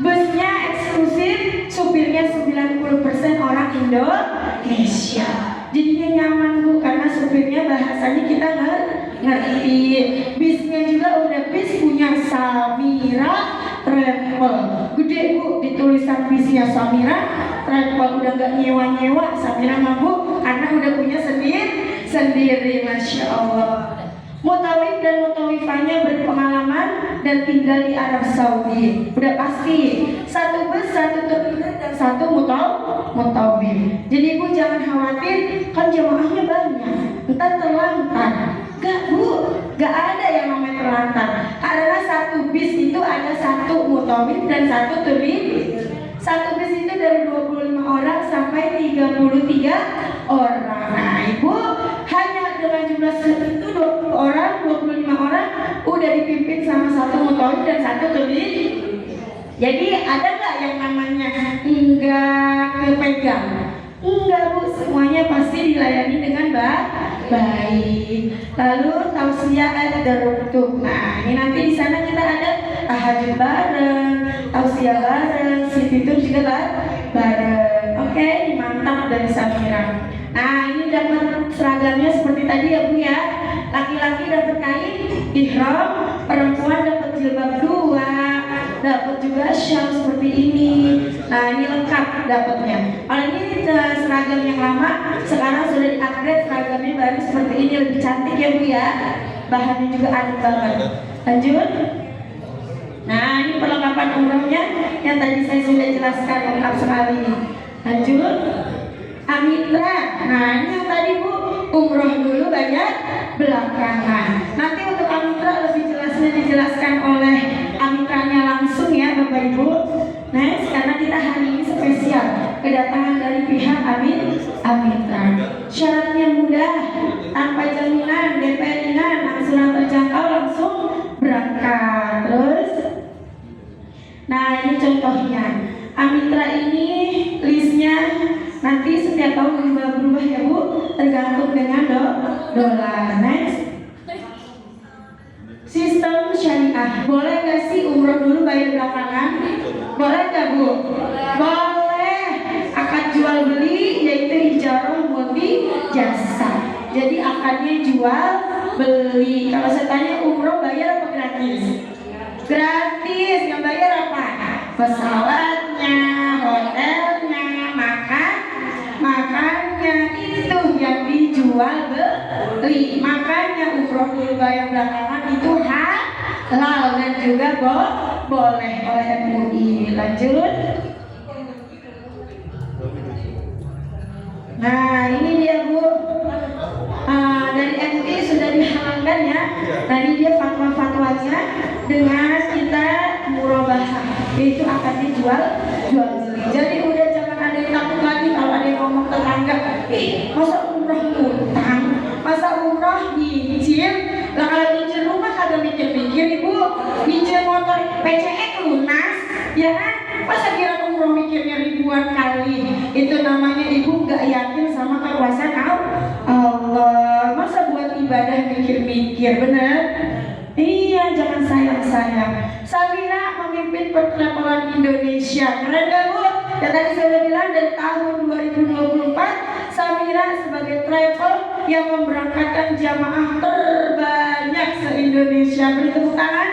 busnya eksklusif, supirnya 90% orang Indonesia. Jadinya nyaman bu, karena supirnya bahasanya kita ngerti. Bisnya juga udah bis punya Samira Travel, gede bu, ditulisan bisnya Samira Travel, udah gak nyewa-nyewa Samira mah bu, karena udah punya sendiri, Masya Allah. Mutawif dan mutawifahnya berpengalaman dan tinggal di Arab Saudi, udah pasti. Satu bus, satu terminal, dan satu mutawif. Jadi ibu jangan khawatir, kan jemaahnya banyak, entar terlantar. Gak bu, gak ada yang namanya terlantar. Karena satu bis itu ada satu mutawif dan satu terminal. Satu bis itu dari 25 orang sampai 33 orang. Nah ibu hanya dengan jumlah segitu 20 orang, 25 orang udah dipimpin sama satu mutawif dan satu terminal. Jadi ada nggak yang namanya enggak kepegang? Enggak bu, semuanya pasti dilayani dengan baik. Lalu tausiah ad-darutub. Nah, ini nanti di sana kita ada tahajud bareng, tausiah bareng, situr juga bareng. Oke, mantap dari Samira. Nah, ini dapat seragamnya seperti tadi ya bu ya. Laki-laki dapat kain ihram, perempuan dapat jilbab 2, dapat juga shawl seperti ini. Nah, ini lengkap dapatnya. Kalau ini seragam yang lama, sekarang sudah di-upgrade, seragamnya baru seperti ini, lebih cantik ya bu ya. Bahannya juga aneh banget. Lanjut. Nah, ini perlengkapan umrohnya yang tadi saya sudah jelaskan, lengkap sekali. Lanjut. Amitra. Nah, ini yang tadi bu, umroh dulu bayar belakangan. Nanti untuk Amitra lebih jelasnya dijelaskan oleh Amitranya langsung ya Bapak Ibu. Next, karena kita hari ini spesial kedatangan dari pihak Amitra. Syaratnya mudah, tanpa jaminan, DP ringan, angsuran terjangkau, langsung berangkat. Terus, nah ini contohnya. Amitra ini listnya nanti setiap tahun berubah ya bu, tergantung dengan dolar. Next, sistem syariah. Boleh gak sih umroh dulu bayar belakangan? Boleh gak bu? Boleh. Akad jual beli yaitu ijarah multi jasa. Jadi akadnya jual beli. Kalau saya tanya umroh bayar apa gratis? Gratis. Yang bayar apa? Pesawatnya, hotelnya, makannya, itu yang dijual beli. Makanya umroh dulu bayar belakangan itu halal dan juga boleh oleh MUI. Lanjut. Nah ini dia bu, dari MUI sudah dihalalkan ya. Nah ini dia fatwa-fatwanya dengan kita murabahah, yaitu akan dijual beli. Jadi udah jangan ada yang takut lagi kalau ada yang ngomong tetangga, masa umroh utang, masa umroh nyicil. Lah kalau nyicil rumah kagak mikir-mikir ibu, nyicil motor PCX lunas, Ya kan? Masa kira umroh mikirnya ribuan kali? Itu namanya ibu nggak yakin sama kekuasaan Allah. Masa buat ibadah mikir-mikir, bener? Iya, jangan sayang-sayang. Samira memimpin pertravelan Indonesia. Keren gak Bu? Dan tadi saya udah bilang dari tahun 2024 Samira sebagai travel yang memberangkatkan jamaah terbanyak se-Indonesia. Beri tepuk tangan.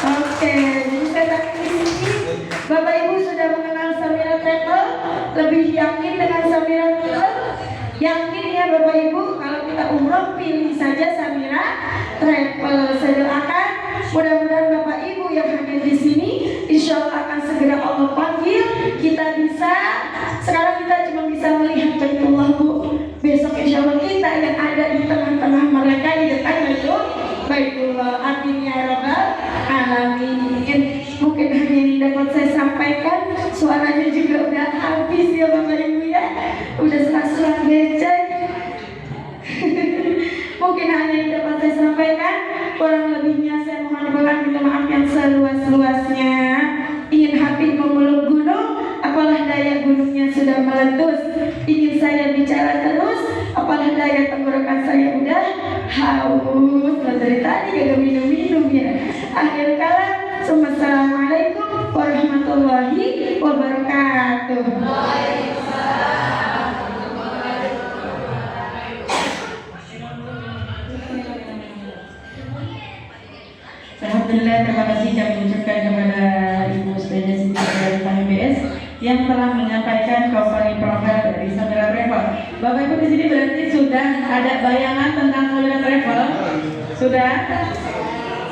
Oke, jadi saya tadi di sini Bapak Ibu sudah mengenal Samira Travel, lebih yakin dengan Samira Travel. Yakin ya Bapak Ibu, kalau kita umroh pilih saja Samira Travel. Saya doakan mudah-mudahan Bapak Ibu yang hadir di sini, insya Allah akan segera Allah panggil. Kita bisa, sekarang kita cuma bisa melihat Baitullah Bu. Besok insya Allah kita yang ada di tengah-tengah mereka di depan itu Baitullah. Amin ya rabbal alamin. Mungkin hanya ini dapat saya sampaikan. Suaranya juga udah habis ya Bapak Ibu ya. Udah selang becek. Mungkin hanya ini dapat saya sampaikan. Kurang lebihnya saya mohon minta maaf yang seluas-luasnya. Ingin hati memeluk gunung, apalah daya gunungnya sudah meletus. Ingin saya bicara terus, apalah daya tenggorokan saya udah haus. Dari tadi gak minum-minum ya. Akhir kala, assalamualaikum warahmatullahi wabarakatuh. Alhamdulillah, terima kasih kami ucapkan kepada Ibu Sdanya Siti dari MBS yang telah menyampaikan company profile dari Samira Travel. Bapak Ibu di sini berarti sudah ada bayangan tentang Samira Travel? Sudah?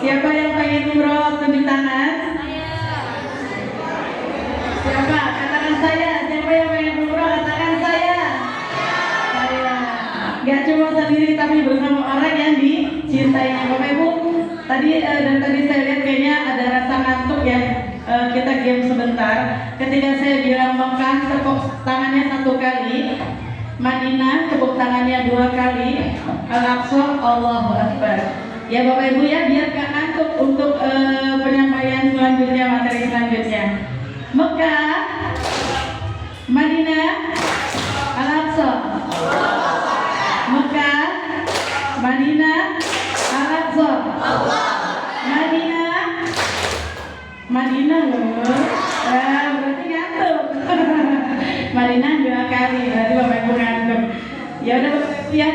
Siapa yang pengen umroh tunjuk tangan? Siapa? Katakan saya. Siapa yang pengen umroh? Katakan saya. Saya. Gak cuma sendiri tapi bersama orang yang dicintainya. Bapak Ibu, tadi dan tadi saya lihat kayaknya ada rasa ngantuk ya. Kita game sebentar. Ketika saya bilang Mekah, tepuk tangannya 1 kali. Madinah, tepuk tangannya 2 kali. Al-Aqsa, Allahu Akbar. Ya Bapak Ibu ya, biar gak ngantuk untuk penyampaian selanjutnya, materi selanjutnya. Mekah, Madinah, Al-Aqsa. Mekah, Madinah, Al-Aqsa. Madinah loh. Berarti ngantuk. Madinah 2 kali, berarti Bapak Ibu ngantuk. Ya udah Bapak Ibu ya,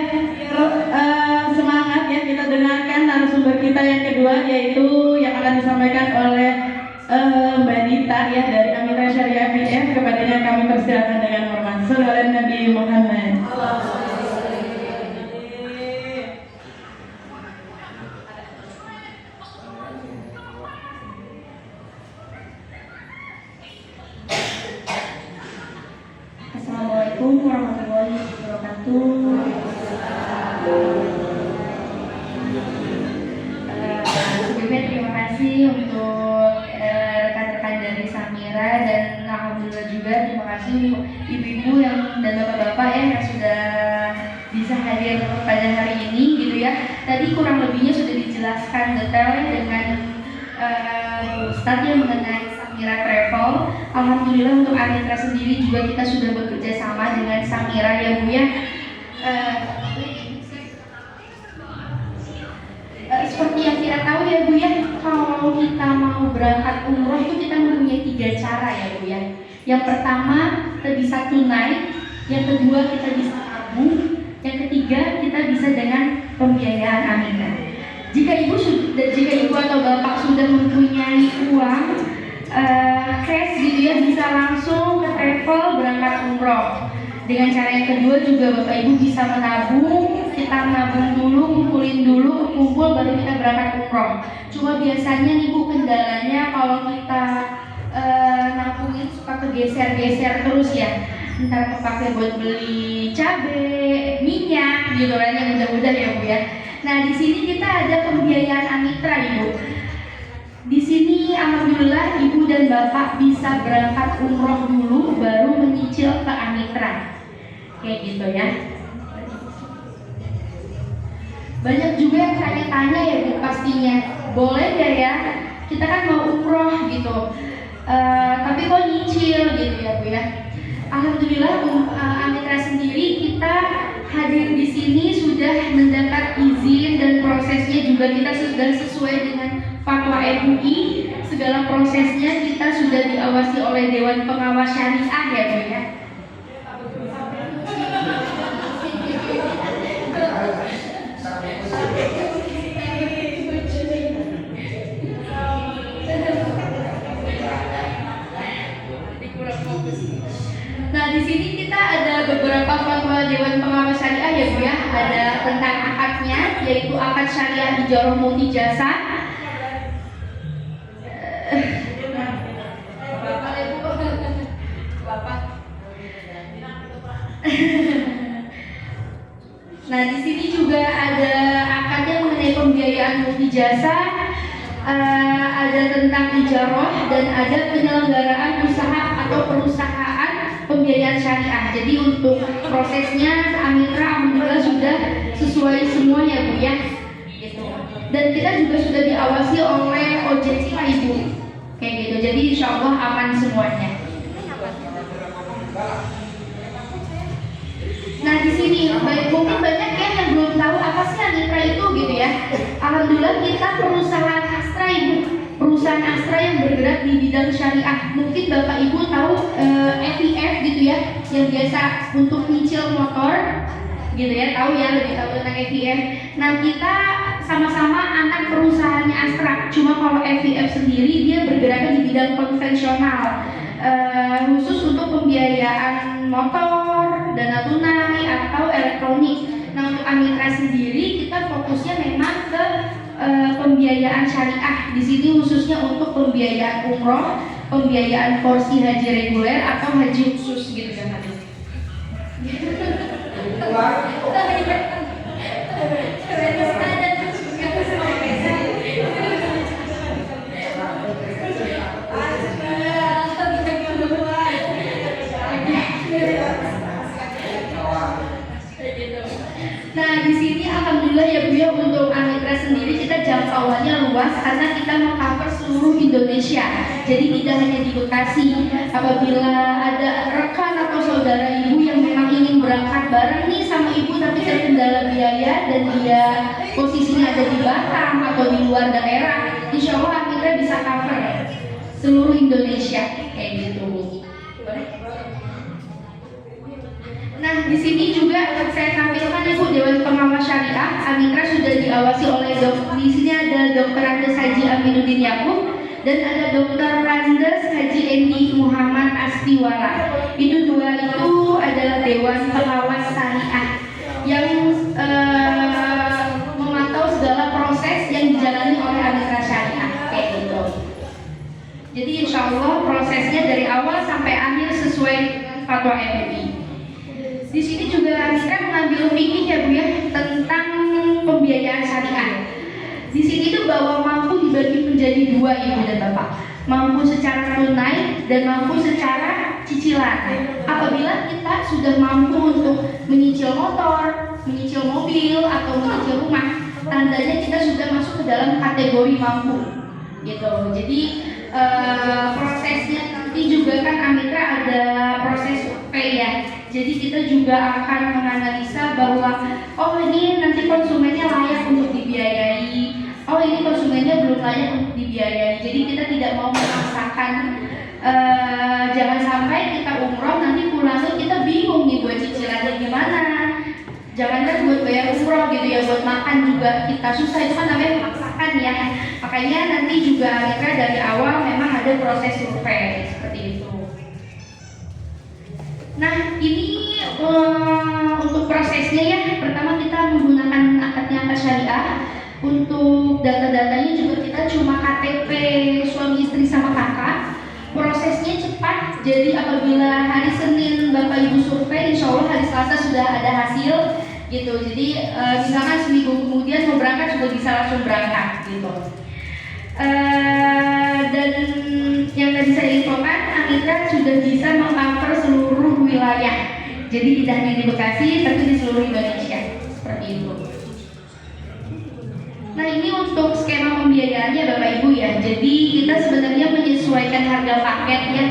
semangat ya, kita dengarkan narasumber kita yang kedua, yaitu yang akan disampaikan oleh Mbak Dita ya dari Amitra Syariah BF. Kepadanya kami persilakan dengan hormat. Shallallahu alaihi Nabi Muhammad. Assalamualaikum warahmatullahi wabarakatuh. Sebelumnya terima kasih untuk rekan-rekan dari Samira, dan alhamdulillah juga terima kasih untuk ibu-ibu dan bapak-bapak ya yang sudah bisa hadir pada hari ini gitu ya. Tadi kurang lebihnya sudah dijelaskan detail dengan Ustadz yang mengenai Samira Travel. Alhamdulillah untuk Amitra sendiri juga kita sudah bekerja sama dengan Samira ya Bu ya. Seperti yang kita tahu ya Bu ya, kalau kita mau berangkat umroh itu kita mempunyai 3 cara ya Bu ya. Yang pertama kita bisa tunai, yang kedua kita bisa tabung, yang ketiga kita bisa dengan pembiayaan Amitra. Jika ibu atau bapak sudah mempunyai uang cash gitu ya, bisa langsung ke travel berangkat umroh. Dengan cara yang kedua juga Bapak Ibu bisa menabung, kita nabung dulu, kumpul baru kita berangkat umroh. Cuma biasanya nih Bu, kendalanya kalau kita nabungin suka kegeser-geser terus ya. Ntar kepake buat beli cabai, minyak gitu kan, yang mudah-mudah ya Bu ya. Nah di sini kita ada pembiayaan Amitra Ibu. Di sini alhamdulillah ibu dan bapak bisa berangkat umroh dulu baru menyicil ke Amitra. Kayak gitu ya. Banyak juga yang tanya-tanya ya Bu pastinya, boleh gak ya? Kita kan mau umroh gitu. tapi kok nyicil gitu ya Bu ya. Alhamdulillah Amitra sendiri kita hadir di sini sudah mendapat izin dan prosesnya juga kita sudah sesuai dengan fatwa MUI. Segala prosesnya kita sudah diawasi oleh Dewan Pengawas Syariah ya Bu ya. Nah, di sini kita ada beberapa fatwa Dewan Pengawas Syariah ya Bu ya. Ada tentang akadnya, yaitu akad syariah ijarah multi jasa. Nah, di sini juga ada akadnya mengenai pembiayaan multi jasa, ada tentang ijarah dan ada penyelenggaraan usaha atau perusahaan pembiayaan syariah. Jadi untuk prosesnya Amitra alhamdulillah sudah sesuai semua ya Bu ya. Gitu. Dan kita juga sudah diawasi oleh OJK Ibu. Kayak gitu. Jadi insya Allah aman semuanya. Nah di sini mungkin banyak ya yang belum tahu apa sih Amitra itu gitu ya. Alhamdulillah kita perusahaan Astra Ibu, perusahaan Astra yang bergerak di bidang syariah. Mungkin Bapak Ibu tahu FIF gitu ya, yang biasa untuk nyicil motor gitu ya, tahu ya, lebih tahu tentang FIF. Nah kita sama-sama anak perusahaannya Astra, cuma kalau FIF sendiri dia bergerak di bidang konvensional, khusus untuk pembiayaan motor, dana tunai atau elektronik. Nah untuk Amitra sendiri kita fokusnya memang ke pembiayaan syariah. Di sini khususnya untuk pembiayaan umroh, pembiayaan porsi haji reguler atau haji khusus gitu kan tadi. Nah di sini alhamdulillah ya Bu ya, untuk Amitra sendiri kita jangkauannya luas karena kita mengcover seluruh Indonesia. Jadi tidak hanya di Bekasi. Apabila ada rekan atau saudara Ibu yang memang ingin berangkat bareng nih sama Ibu tapi terkendala biaya dan dia posisinya ada di Batam atau di luar daerah, insya Allah Amitra bisa cover seluruh Indonesia kayak gitu. Nah, di sini juga saya tampilkan Ibu Dewan Pengawas Syariah. Amitra sudah diawasi oleh di sini ada Dr. Randes Haji Aminuddin Yakub dan ada Dr. Randes Haji Endi Muhammad Astiwara. Itu dua itu adalah Dewan Pengawas Syariah yang memantau segala proses yang dijalani oleh Amitra Syariah kayak gitu. Jadi insya Allah prosesnya dari awal sampai akhir sesuai dengan fatwa MUI. Di sini juga Amitra mengambil fikih ya Bu ya tentang pembiayaan syariah. Di sini tuh bahwa mampu dibagi menjadi dua Ibu dan Bapak, mampu secara tunai dan mampu secara cicilan. Apabila kita sudah mampu untuk menyicil motor, menyicil mobil atau menyicil rumah, tandanya kita sudah masuk ke dalam kategori mampu, gitu. Jadi prosesnya nanti juga kan Amitra ada proses survei ya. Jadi kita juga akan menganalisa bahwa oh ini nanti konsumennya layak untuk dibiayai, oh ini konsumennya belum layak untuk dibiayai. Jadi kita tidak mau memaksakan, jangan sampai kita umroh nanti pulangnya kita bingung nih buat cicilannya gimana. Jangankan buat bayar umroh gitu ya, buat makan juga kita susah, itu kan namanya memaksakan ya. Makanya nanti juga Amitra dari awal memang ada proses survei seperti itu. Nah ini untuk prosesnya ya, pertama kita menggunakan akadnya akad syariah. Untuk data-datanya juga kita cuma KTP suami istri sama kakak. Prosesnya cepat, jadi apabila hari Senin Bapak Ibu survei, insya Allah hari Selasa sudah ada hasil gitu. Jadi misalkan seminggu kemudian mau berangkat sudah bisa langsung berangkat gitu. Dan yang tadi saya infokan, Amitra sudah bisa meng-cover seluruh wilayah. Jadi tidak hanya di Bekasi, tapi di seluruh Indonesia. Seperti itu. Nah ini untuk skema pembiayaannya Bapak Ibu ya. Jadi kita sebenarnya menyesuaikan menyesuaikan harga paket ya.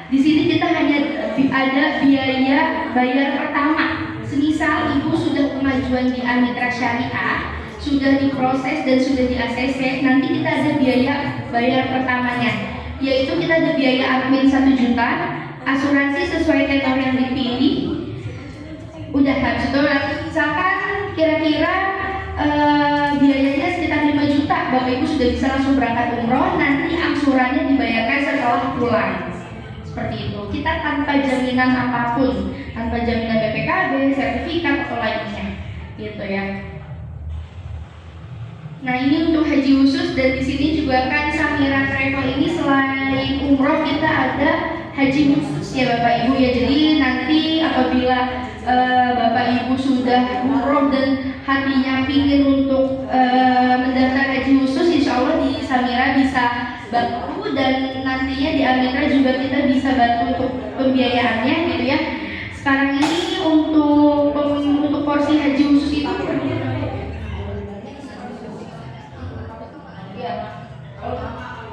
Di sini kita hanya ada biaya bayar pertama. Semisal ibu sudah kemajuan di Amitra Syariah, sudah diproses dan sudah di ACC, nanti kita ada biaya bayar pertamanya, yaitu kita ada biaya admin 1 juta, asuransi sesuai tenor yang dipilih. Udah habis itu misalkan kira-kira biayanya sekitar 5 juta, Bapak Ibu sudah bisa langsung berangkat umroh, nanti angsurannya dibayarkan setelah pulang. Seperti itu. Kita tanpa jaminan apapun, tanpa jaminan BPKB, sertifikat atau lainnya. Gitu ya. Nah, ini untuk haji khusus, dan di sini juga kan Samira Travel ini selain umroh kita ada haji khusus ya Bapak Ibu ya. Jadi nanti apabila Bapak Ibu sudah umroh dan hatinya pingin untuk mendaftar haji khusus, insya Allah di Samira bisa bantu, dan nantinya di Amitra juga kita bisa bantu untuk pembiayaannya gitu ya. Sekarang ini untuk porsi haji khusus itu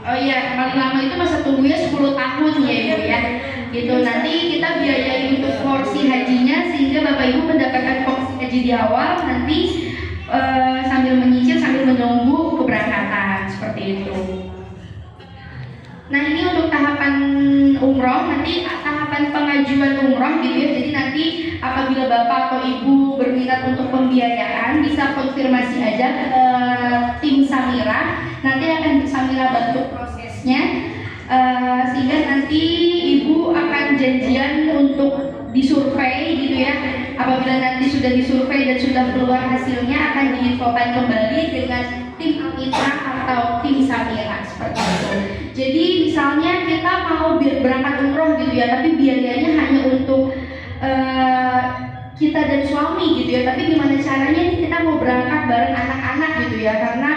oh iya, paling lama itu masa tunggunya 10 tahun ya Ibu ya. Gitu, nanti kita biayai untuk porsi hajinya sehingga Bapak Ibu mendapatkan porsi haji di awal, nanti sambil menyicil sambil menunggu keberangkatan, seperti itu. Nah, ini untuk tahapan umroh, nanti tahapan pengajuan umroh gitu ya. Jadi nanti apabila Bapak atau Ibu berminat untuk pembiayaan, bisa konfirmasi aja ke tim Samira. Nanti akan Samira bantu prosesnya, sehingga nanti Ibu akan janjian untuk disurvei gitu ya. Apabila nanti sudah disurvei dan sudah keluar hasilnya, akan diinfokan kembali dengan tim Amitra atau tim Samira, seperti itu. Jadi misalnya kita mau berangkat umroh gitu ya, tapi biayanya hanya untuk kita dan suami gitu ya. Tapi gimana caranya nih kita mau berangkat bareng anak-anak gitu ya, karena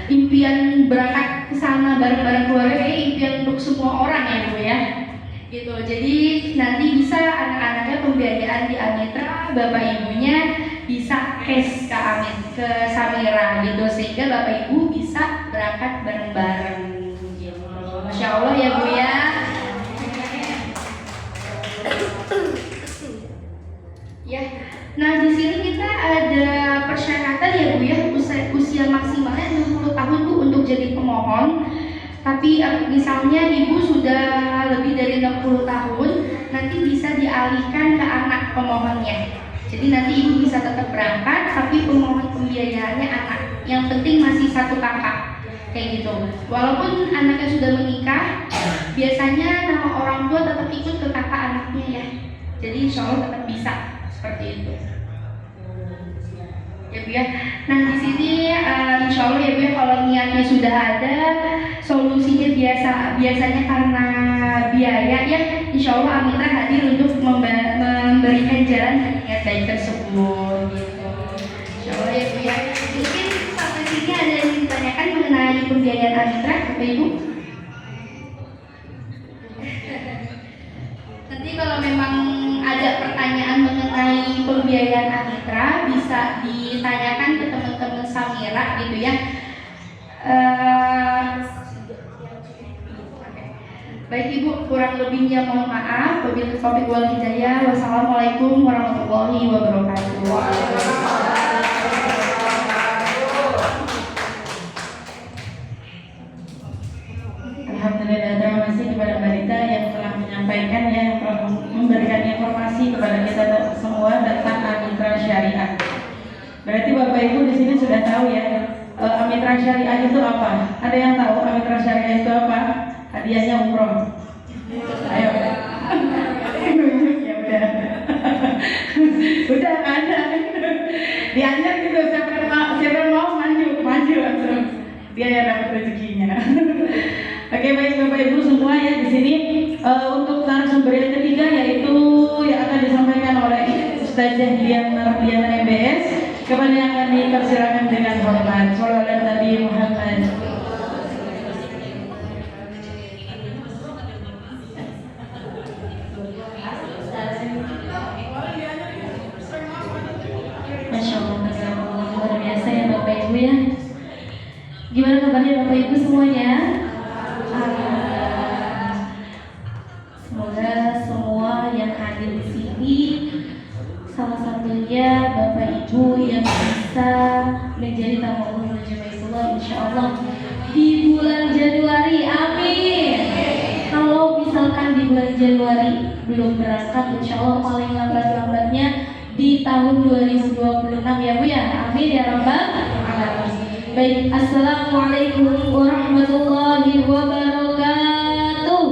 impian berangkat ke sana bareng-bareng keluarga kayak impian untuk semua orang ya Bu ya. Gitu. Jadi nanti bisa anak-anaknya pembiayaan di Amitra, Bapak Ibunya bisa cash ke Samira gitu, sehingga Bapak Ibu bisa berangkat bareng-bareng gitu. Masya Allah ya Bu ya. Ya. Nah, di sini kita ada persyaratan ya Bu ya, usia maksimalnya 60 tahun Bu untuk jadi pemohon. Tapi misalnya Ibu sudah lebih dari 60 tahun, nanti bisa dialihkan ke anak pemohonnya. Jadi nanti Ibu bisa tetap berangkat, tapi pemohon pembiayaannya anak. Yang penting masih satu kakak, kayak gitu. Walaupun anaknya sudah menikah, biasanya nama orang tua tetap ikut ke kakak anaknya ya. Jadi insya Allah tetap bisa seperti itu. Ya Bu ya. Nah, di sini insya Allah ya Bu ya, kalau niatnya sudah ada, solusinya biasanya karena biaya ya, insya Allah Amitra hadir untuk memberikan jalan niat baik tersebut gitu. Insya Allah ya Bu ya. Mungkin sampai sini ada yang ditanyakan mengenai pembiayaan Amitra Bapak Ibu? Nanti kalau memang ada pertanyaan mengenai pembiayaan Amitra, bisa ditanyakan ke teman-teman Samira gitu ya. Baik Ibu, kurang lebihnya mohon maaf. Wabillahi taufiq wal hidayah. Wassalamualaikum warahmatullahi wabarakatuh. Alhamdulillah, terima kasih kepada Mbak Rita yang telah menyampaikan ya, yang telah memberikan informasi kepada kita semua tentang Amitra Syariah. Berarti Bapak Ibu di sini sudah tahu ya, Amitra Syariah itu apa? Ada yang tahu Amitra Syariah itu apa? Hadiahnya umroh. Ayo. Ya udah. Udah ada. Dianjak gitu, siapa mau maju langsung. Dia yang dapat rezekinya. Oke, baik Bapak Ibu semua ya, di sini untuk narasumber yang ketiga yaitu yang akan disampaikan oleh Ustazah Dian Mardiana MBS, kepada yang akan dipersilakan dengan hormat. Shallallahu alaihi Nabi Muhammad. Masya Allah, luar biasa ya Bapak Ibu ya. Gimana kabarnya Bapak Ibu semuanya? Alhamdulillah. Semoga semua yang hadir di sini, salah satunya Bapak Ibu yang bisa menjadi tamu umum Jemaah insya Allah di bulan Januari, amin. Kalau misalkan di bulan Januari belum berangkat, insya Allah paling lambat-lambatnya di tahun 2026 ya Bu ya, amin ya rabbal alamin. Baik, assalamualaikum warahmatullahi wabarakatuh.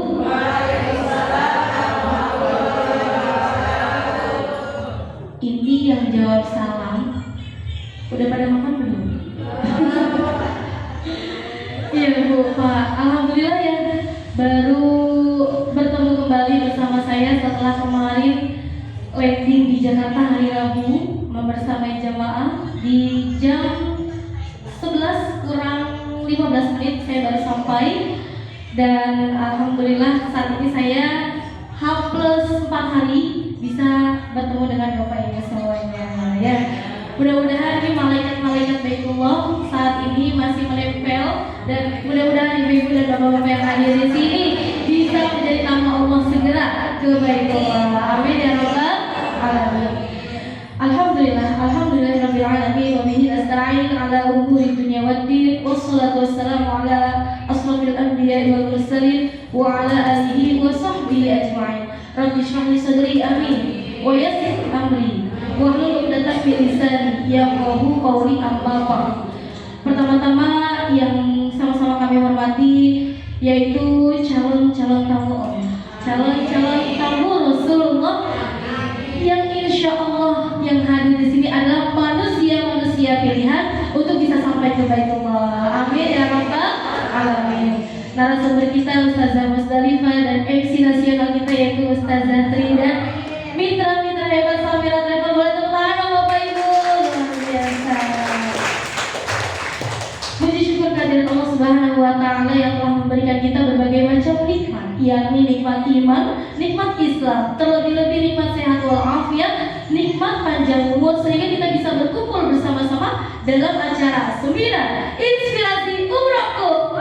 Ini yang jawab salam udah pada makan belum? Iya Bu, Pak. Alhamdulillah ya, baru bertemu kembali bersama saya setelah kemarin landing di Jakarta hari Rabu membersamai jamaah di jam 11 kurang 15 menit saya baru sampai, dan alhamdulillah saat ini saya H+4 hari bisa bertemu dengan Bapak Ibu semuanya ya. Mudah-mudahan ini malaikat-malaikat Baitullah saat ini masih menempel, dan mudah-mudahan ibu-ibu dan bapak-bapak yang hadir di sini bisa menjadi tamu Allah segera ke Baitullah. Amin ya rabbal alamin. Alhamdulillahirabbil alamin wa bihi nasta'in ala umuri dunya waddin, wassalatu wassalamu ala asrofil anbiya'i wal mursalin wa ala alihi wa sahbihi ajma'in. Rabbi shrah li sadri, amin, wa yassir amri wahlul 'uqdatam min lisani yafqahu qawli, amma ba'd. Pertama-tama yang sama-sama kami hormati yaitu calon-calon tamu Allah, calon-calon tamu Rasulullah yang insya Allah yang hadir di sini adalah manusia-manusia pilihan untuk bisa sampai ke Baitullah. Amin ya rabbal alamin. Narasumber kita Ustazah Musdalifah dan MC nasional kita yaitu Ustazah Trida. Mitra-mitra hebat Samira Travel, boleh tepuk tangan Bapak Ibu, luar biasa. Puji syukur kehadirat Allah Subhanahu wa Ta'ala yang telah memberikan kita berbagai macam nikmat, yakni nikmat iman, nikmat Islam, terlebih-lebih nikmat sehat walafiat, nikmat panjang umur, sehingga kita bisa berkumpul bersama-sama dalam acara seminar Inspirasi Umrohku.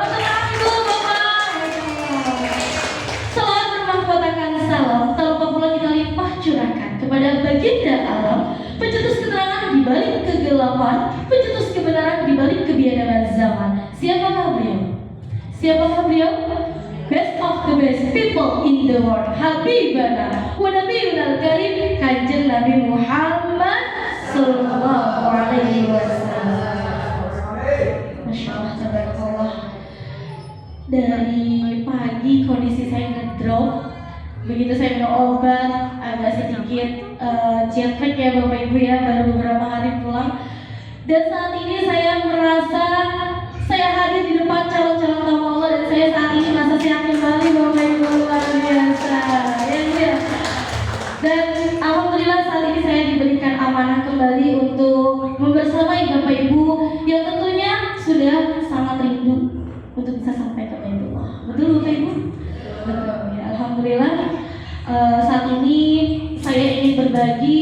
Selamat bermahkotakan salam, tanpa pula kita limpah curahkan kepada baginda alam, pencetus keterangan di balik kegelapan, pencetus kebenaran di balik kebiadaban zaman. Siapakah beliau? Siapakah beliau? Best of the best people in the world, Habibana wa Nabiyul Karim, Kanjeng Nabi Muhammad sallallahu alaihi wasallam. Masya Allah, tabarakallah. Dari pagi kondisi saya ngedrop. Begitu saya minum obat, agak sedikit jet lag ya Bapak Ibu ya, baru beberapa hari pulang. Dan saat ini saya merasa saya hadir di depan calon-calon tamu Allah, dan saya saat ini merasa sehat kembali Bapak Ibu, luar biasa ya. Dan alhamdulillah saat ini saya diberikan amanah kembali untuk membersamai Bapak Ibu yang tentunya sudah sangat rindu untuk bisa sampai ke Baitullah. Betul Bapak Ibu? Betul ya, alhamdulillah. Saat ini saya ingin berbagi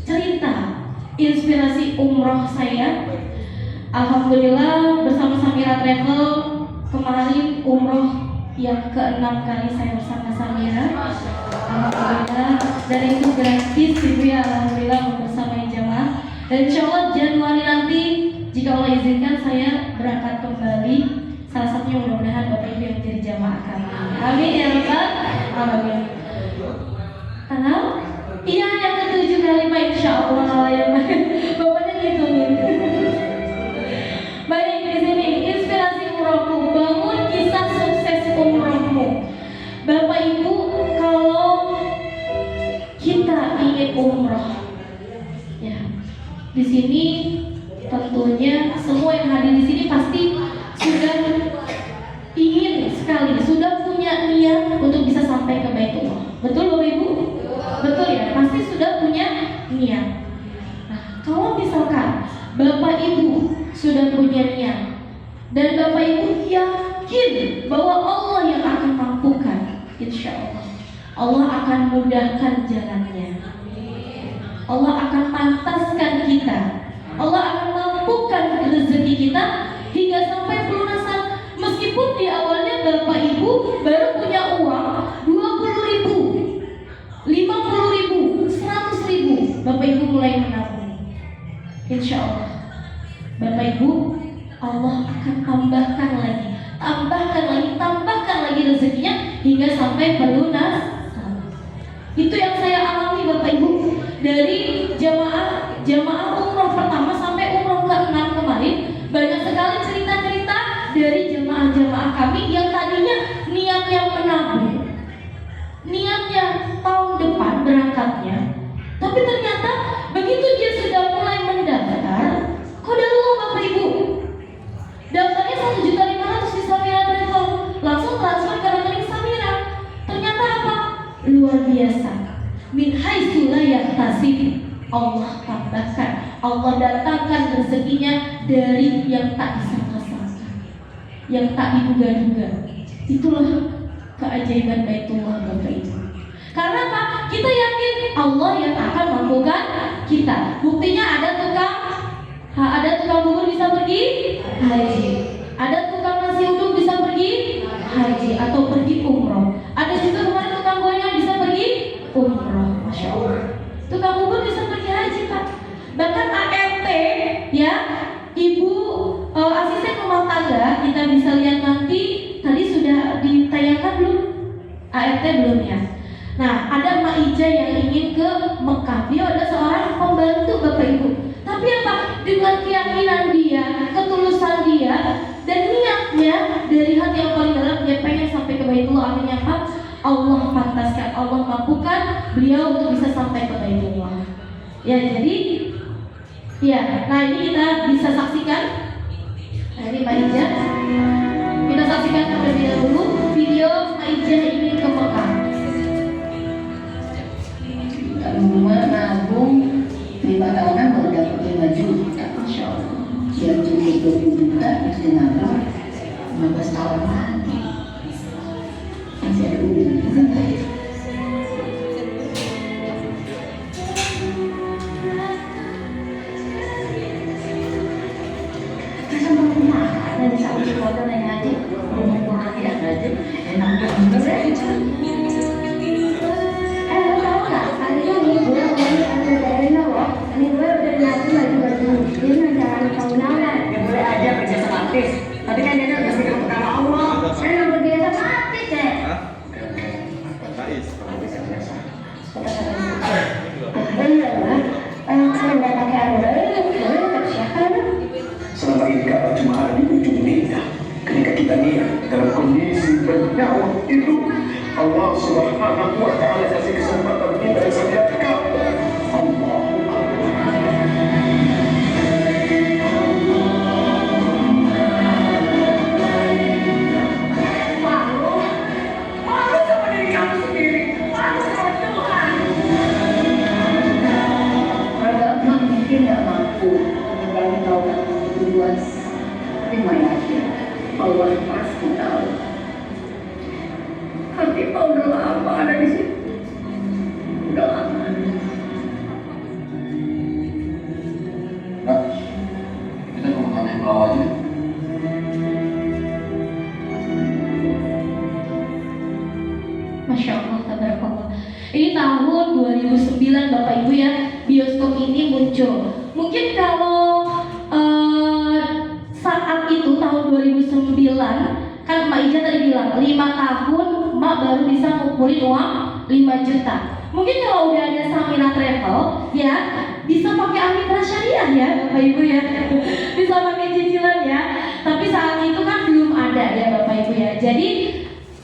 cerita inspirasi umroh saya. Alhamdulillah bersama Samira Travel kemarin umroh yang ke-6 kali saya bersama Samira. Alhamdulillah, dan itu gratis Ibu ya, alhamdulillah bersama jamaah. Dan insya Allah Januari nanti jika Allah izinkan saya berangkat kembali. Salah satunya mudah-mudahan Bapak Ibu yang menjadi jamaah kami. Amin ya rabbal alamin. Tanggal? Iya, yang ke-7 kali Pak, insya Allah ya Pak. Bapaknya ngitungin. Baik, di sini inspirasi umrohku, bangun kisah sukses umrohmu. Bapak Ibu, kalau kita ingin umroh, ya, di sini tentunya semua yang hadir di sini pasti sudah ingin sekali, sudah punya niat untuk bisa sampai ke Baitullah. Betul Bapak Ibu? Betul ya, pasti sudah punya niat. Nah, kalau misalkan Bapak Ibu sudah punya niat dan Bapak Ibu yakin bahwa Allah yang akan mampukan, insya Allah akan mudahkan jalannya. Allah akan pantaskan kita, Allah akan mampukan rezeki kita hingga sampai pelunasan. Meskipun di awalnya Bapak Ibu baru punya uang 20.000, 50.000, 100.000, Bapak Ibu mulai menabung. Insya Allah Bapak Ibu, Allah akan tambahkan lagi rezekinya hingga sampai pelunasan. Itu yang saya alami Bapak Ibu, dari jamaah umroh pertama sampai umroh ke-6 kemarin. Banyak sekali cerita-cerita dari jamaah-jamaah kami yang tadinya niatnya menabung, niatnya tahun depan berangkatnya, tapi ternyata begitu dia sudah mulai mendaftar, qadarullah Bapak Ibu, daftarnya 1.500.000 di Samira Travel, langsung transfer ke rekening Samira. Ternyata apa? Luar biasa. Min haitsu la yahtasib, Allah tambahkan, Allah datangkan rezekinya dari yang tak disangka-sangka, yang tak diduga-duga. Itulah keajaiban Baitullah Bapak Ibu. Karena apa? Kita yakin Allah yang akan mampukan kita. Buktinya ada tukang bubur bisa pergi haji, ada tukang nasi uduk bisa pergi haji atau pergi umroh, ada juga kemarin tukang gorengan bisa pergi umroh. Masya Allah, tukang bubur bisa pergi haji Pak. Bahkan ART ya, ibu asisten rumah tangga, kita bisa lihat nanti, tadi sudah ditayangkan belum? ART belum ya. Nah, ada Mak Ija yang ingin ke Mekah. Dia ada seorang pembantu Bapak Ibu. Tapi apa? Dengan keyakinan dia, ketulusan dia, dan niatnya dari hati yang paling dalam, dia pengen sampai ke Baitullah. Akhirnya apa? Allah pantaskan, Allah mampukan beliau untuk bisa sampai ke Baitullah. Ya, jadi ya, nah ini kita bisa saksikan. Nah, ini Mak Ija. Kita saksikan terlebih dahulu video Mak Ija ingin ke Mekah. Rumah nabung 5 tahunan baru dapat 5 juta. Masya Allah. Yang cukup 20 juta itu nabung 15 tahun lagi. Masih ada uang juga nggak ya? Masa mau rumah dari Saudi foto naik haji, rumah tidak haji, enak bener ya. Tahu nggak? Tadinya nih gue dari loh. Ini gue udah ngasih baju-baju muslim yang jangan tahunan. Ya boleh aja kerja sama artis. Tapi kan dia udah sedang perkara Allah. Saya nggak berbiasa mati deh. Bener lah. Saya nggak pakai anda. Selama ini Ka'bah cuma ada di ujung lidah. Ketika kita niat dalam kondisi berdakwah itu, Allah Subhanahu wa Ta'ala kasih kesempatan kita bisa lihat Ka'bah. Allahu Malu sama diri kamu sendiri. Malu sama Tuhan. Agak mungkin nggak mampu menjalani taubat itu luas. Terima yakin Allah pasti tahu. Hati kau udah lama ada di situ. Udah lama. Nah, kita ke Mekah naik perahu aja. Masya Allah, tabarakallah. Ini tahun 2009 Bapak Ibu ya, bioskop ini muncul. Mungkin kalau saat itu tahun 2009, kan Mak Ija tadi bilang 5 tahun Mak baru bisa ngumpulin uang 5 juta. Mungkin kalau udah ada Samira Travel ya, bisa pakai Amitra Syariah ya Bapak Ibu ya, bisa pakai cicilan ya. Tapi saat itu kan belum ada ya Bapak Ibu ya. Jadi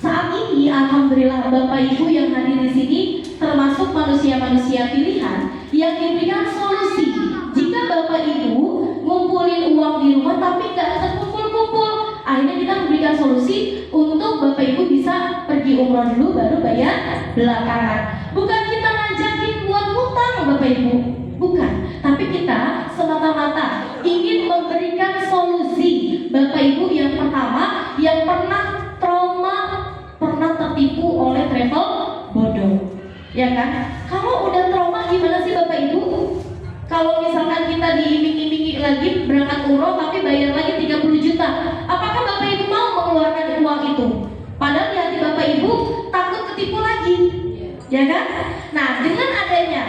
saat ini alhamdulillah Bapak Ibu yang hadir di sini termasuk manusia-manusia pilihan yang diberikan solusi. Jika Bapak Ibu ngumpulin uang di rumah tapi nggak terkumpul-kumpul, akhirnya kita memberikan solusi untuk Bapak Ibu bisa pergi umroh dulu baru bayar belakangan. Bukan kita ngajakin buat hutang Bapak Ibu, bukan. Tapi kita semata-mata ingin memberikan solusi Bapak Ibu yang pertama yang pernah trauma, pernah tertipu oleh travel bodong, ya kan? Kalau udah trauma gimana sih Bapak Ibu? Kalau misalkan kita diiming-imingi lagi berangkat umroh tapi bayar lagi 30 juta ya kan? Nah, dengan adanya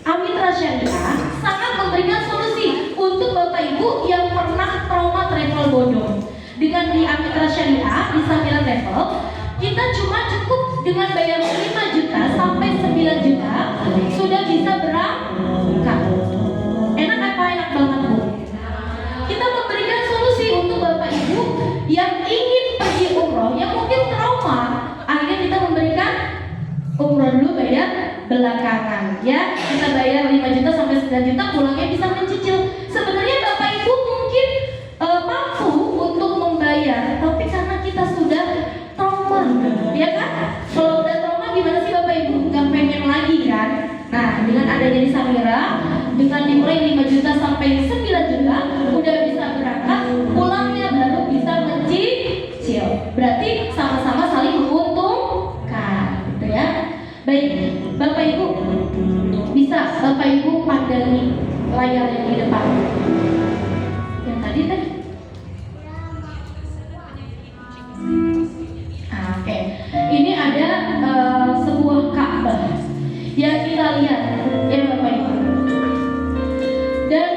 Amitra Syariah sangat memberikan solusi untuk Bapak Ibu yang pernah trauma travel bodong. Dengan di Amitra Syariah di Samira Travel, kita cuma cukup dengan bayar 5 juta sampai 9 juta sudah bisa berangkat. Enak apa? Enak banget, Bu. Kita memberikan solusi untuk Bapak Ibu yang ingin pergi umroh, yang mungkin trauma. Akhirnya kita memberikan umroh dulu, bayar belakangan, ya. Kita bayar 5 juta sampai 9 juta, pulangnya bisa mencicil. Sebenarnya Bapak Ibu mungkin mampu untuk membayar, tapi karena kita sudah trauma, ya kan? Kalau udah trauma gimana sih Bapak Ibu? Gak pengen lagi kan? Nah, dengan adanya di Samira, dengan dimulai 5 juta sampai 9 juta, udah bisa berangkat, pulangnya baru bisa mencicil. Berarti sama-sama saling menguntungkan, gitu ya. Baik, Bapak Ibu, bisa Bapak Ibu pandangi layar yang di depan. Yang tadi kan? Oke. Ini ada sebuah Ka'bah yang kita lihat, ya Bapak Ibu. Dan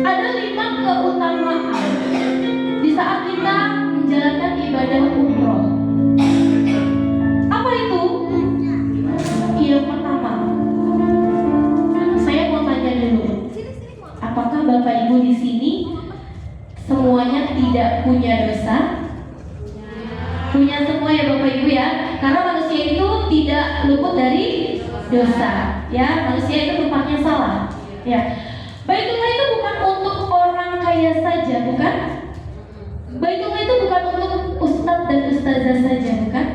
ada 5 keutamaan di saat kita menjalankan ibadah umroh. Apa itu? Yang pertama, saya mau tanya dulu, apakah Bapak Ibu di sini semuanya tidak punya dosa? Punya semua ya Bapak Ibu ya, karena manusia itu tidak luput dari dosa, ya. Manusia itu tempatnya salah, ya. Baitullah itu bukan untuk orang kaya saja, bukan? Baitullah itu bukan untuk ustadz dan ustazah saja, bukan?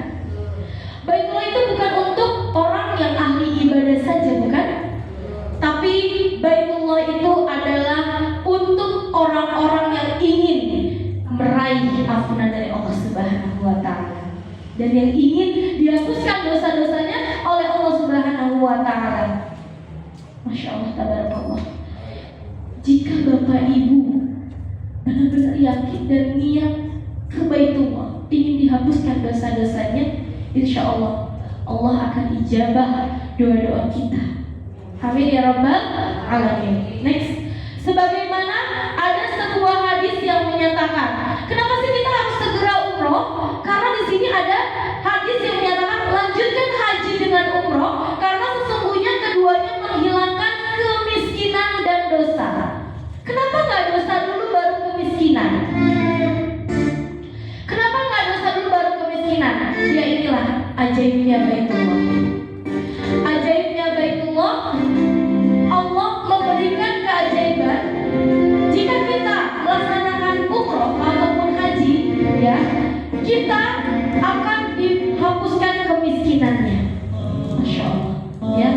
Baitullah itu bukan untuk orang yang ahli ibadah saja, bukan? Tapi Baitullah itu adalah untuk orang-orang yang ingin meraih ampunan dari Allah Subhanahu wa Ta'ala, dan yang ingin dihapuskan dosa-dosanya oleh Allah Subhanahu wa Ta'ala. Masya Allah, tabarakallah. Jika Bapak Ibu benar-benar yakin dan niat ke Baitullah, ingin dihapuskan dosa-dosanya, insya Allah Allah akan ijabah doa-doa kita. Amin ya rabbal alamin. Next, sebagaimana ada sebuah hadis yang menyatakan, kenapa sih kita harus segera umroh? Karena di sini ada hadis yang menyatakan lanjutkan haji dengan umroh, karena sesungguhnya keduanya menghilangkan kemiskinan dan dosa. Kenapa nggak dosa dulu baru kemiskinan? Kenapa nggak dosa dulu baru kemiskinan? Ya inilah ajaibnya Baitullah. Ajaibnya Baitullah, Allah memberikan keajaiban. Jika kita melaksanakan umroh ataupun haji, ya, kita akan dihapuskan kemiskinannya. Masya Allah, ya,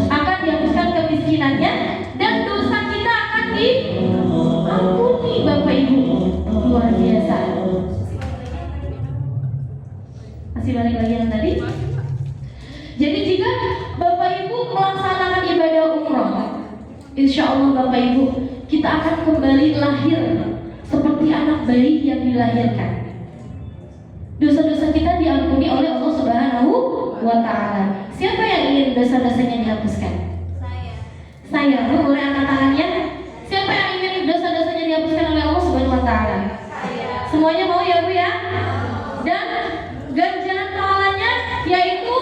akan dihapuskan kemiskinannya dan dosa kita akan diampuni, Bapak Ibu. Luar biasa. Masih balik lagi yang tadi. Jadi jika Bapak Ibu melaksanakan ibadah umroh, insya Allah Bapak Ibu, kita akan kembali lahir seperti anak bayi yang dilahirkan. Dosa-dosa kita diampuni oleh Allah Subhanahu wa Ta'ala. Siapa yang ingin dosa-dosanya dihapuskan? Saya. Bu, boleh angkat tangannya? Siapa yang ingin dosa-dosanya dihapuskan oleh Allah Subhanahu wa Ta'ala? Semuanya mau ya Bu ya? Dan ganjaran pahalanya yaitu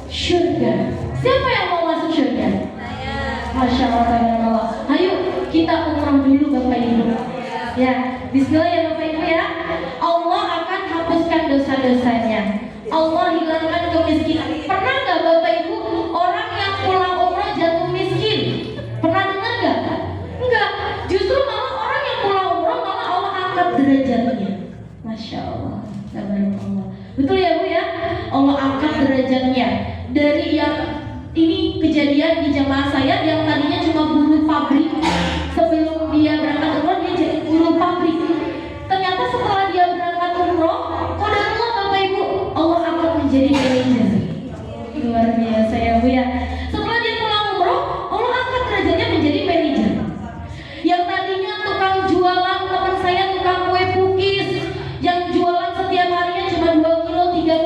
surga. Siapa yang mau masuk surga? Masya Allah. Ayo kita umrah dulu Bapak Ibu. Ya, bismillah ya Bapak Ibu ya. Allah akan hapuskan dosa-dosanya. Allah hilangkan kemiskinan. Pernah nggak Bapak Ibu orang yang pulang umrah jatuh miskin? Pernah dengar nggak? Enggak. Justru malah orang yang pulang umrah malah Allah angkat derajatnya. Masya Allah. Tabarakallah. Betul ya Bu ya? Allah angkat derajatnya dari yang ini kejadian di jamaah saya yang tadinya cuma buruh pabrik. Sebelum dia berangkat umroh dia jadi buruh pabrik. Ternyata setelah dia berangkat umroh, qadarullah Bapak Ibu, Allah angkat menjadi manajer. Luar biasa ya Bu ya. Setelah dia pulang umroh, Allah angkat derajatnya menjadi manajer. Yang tadinya tukang jualan, teman saya tukang kue pukis, yang jualan setiap harinya cuma 2 kilo, 3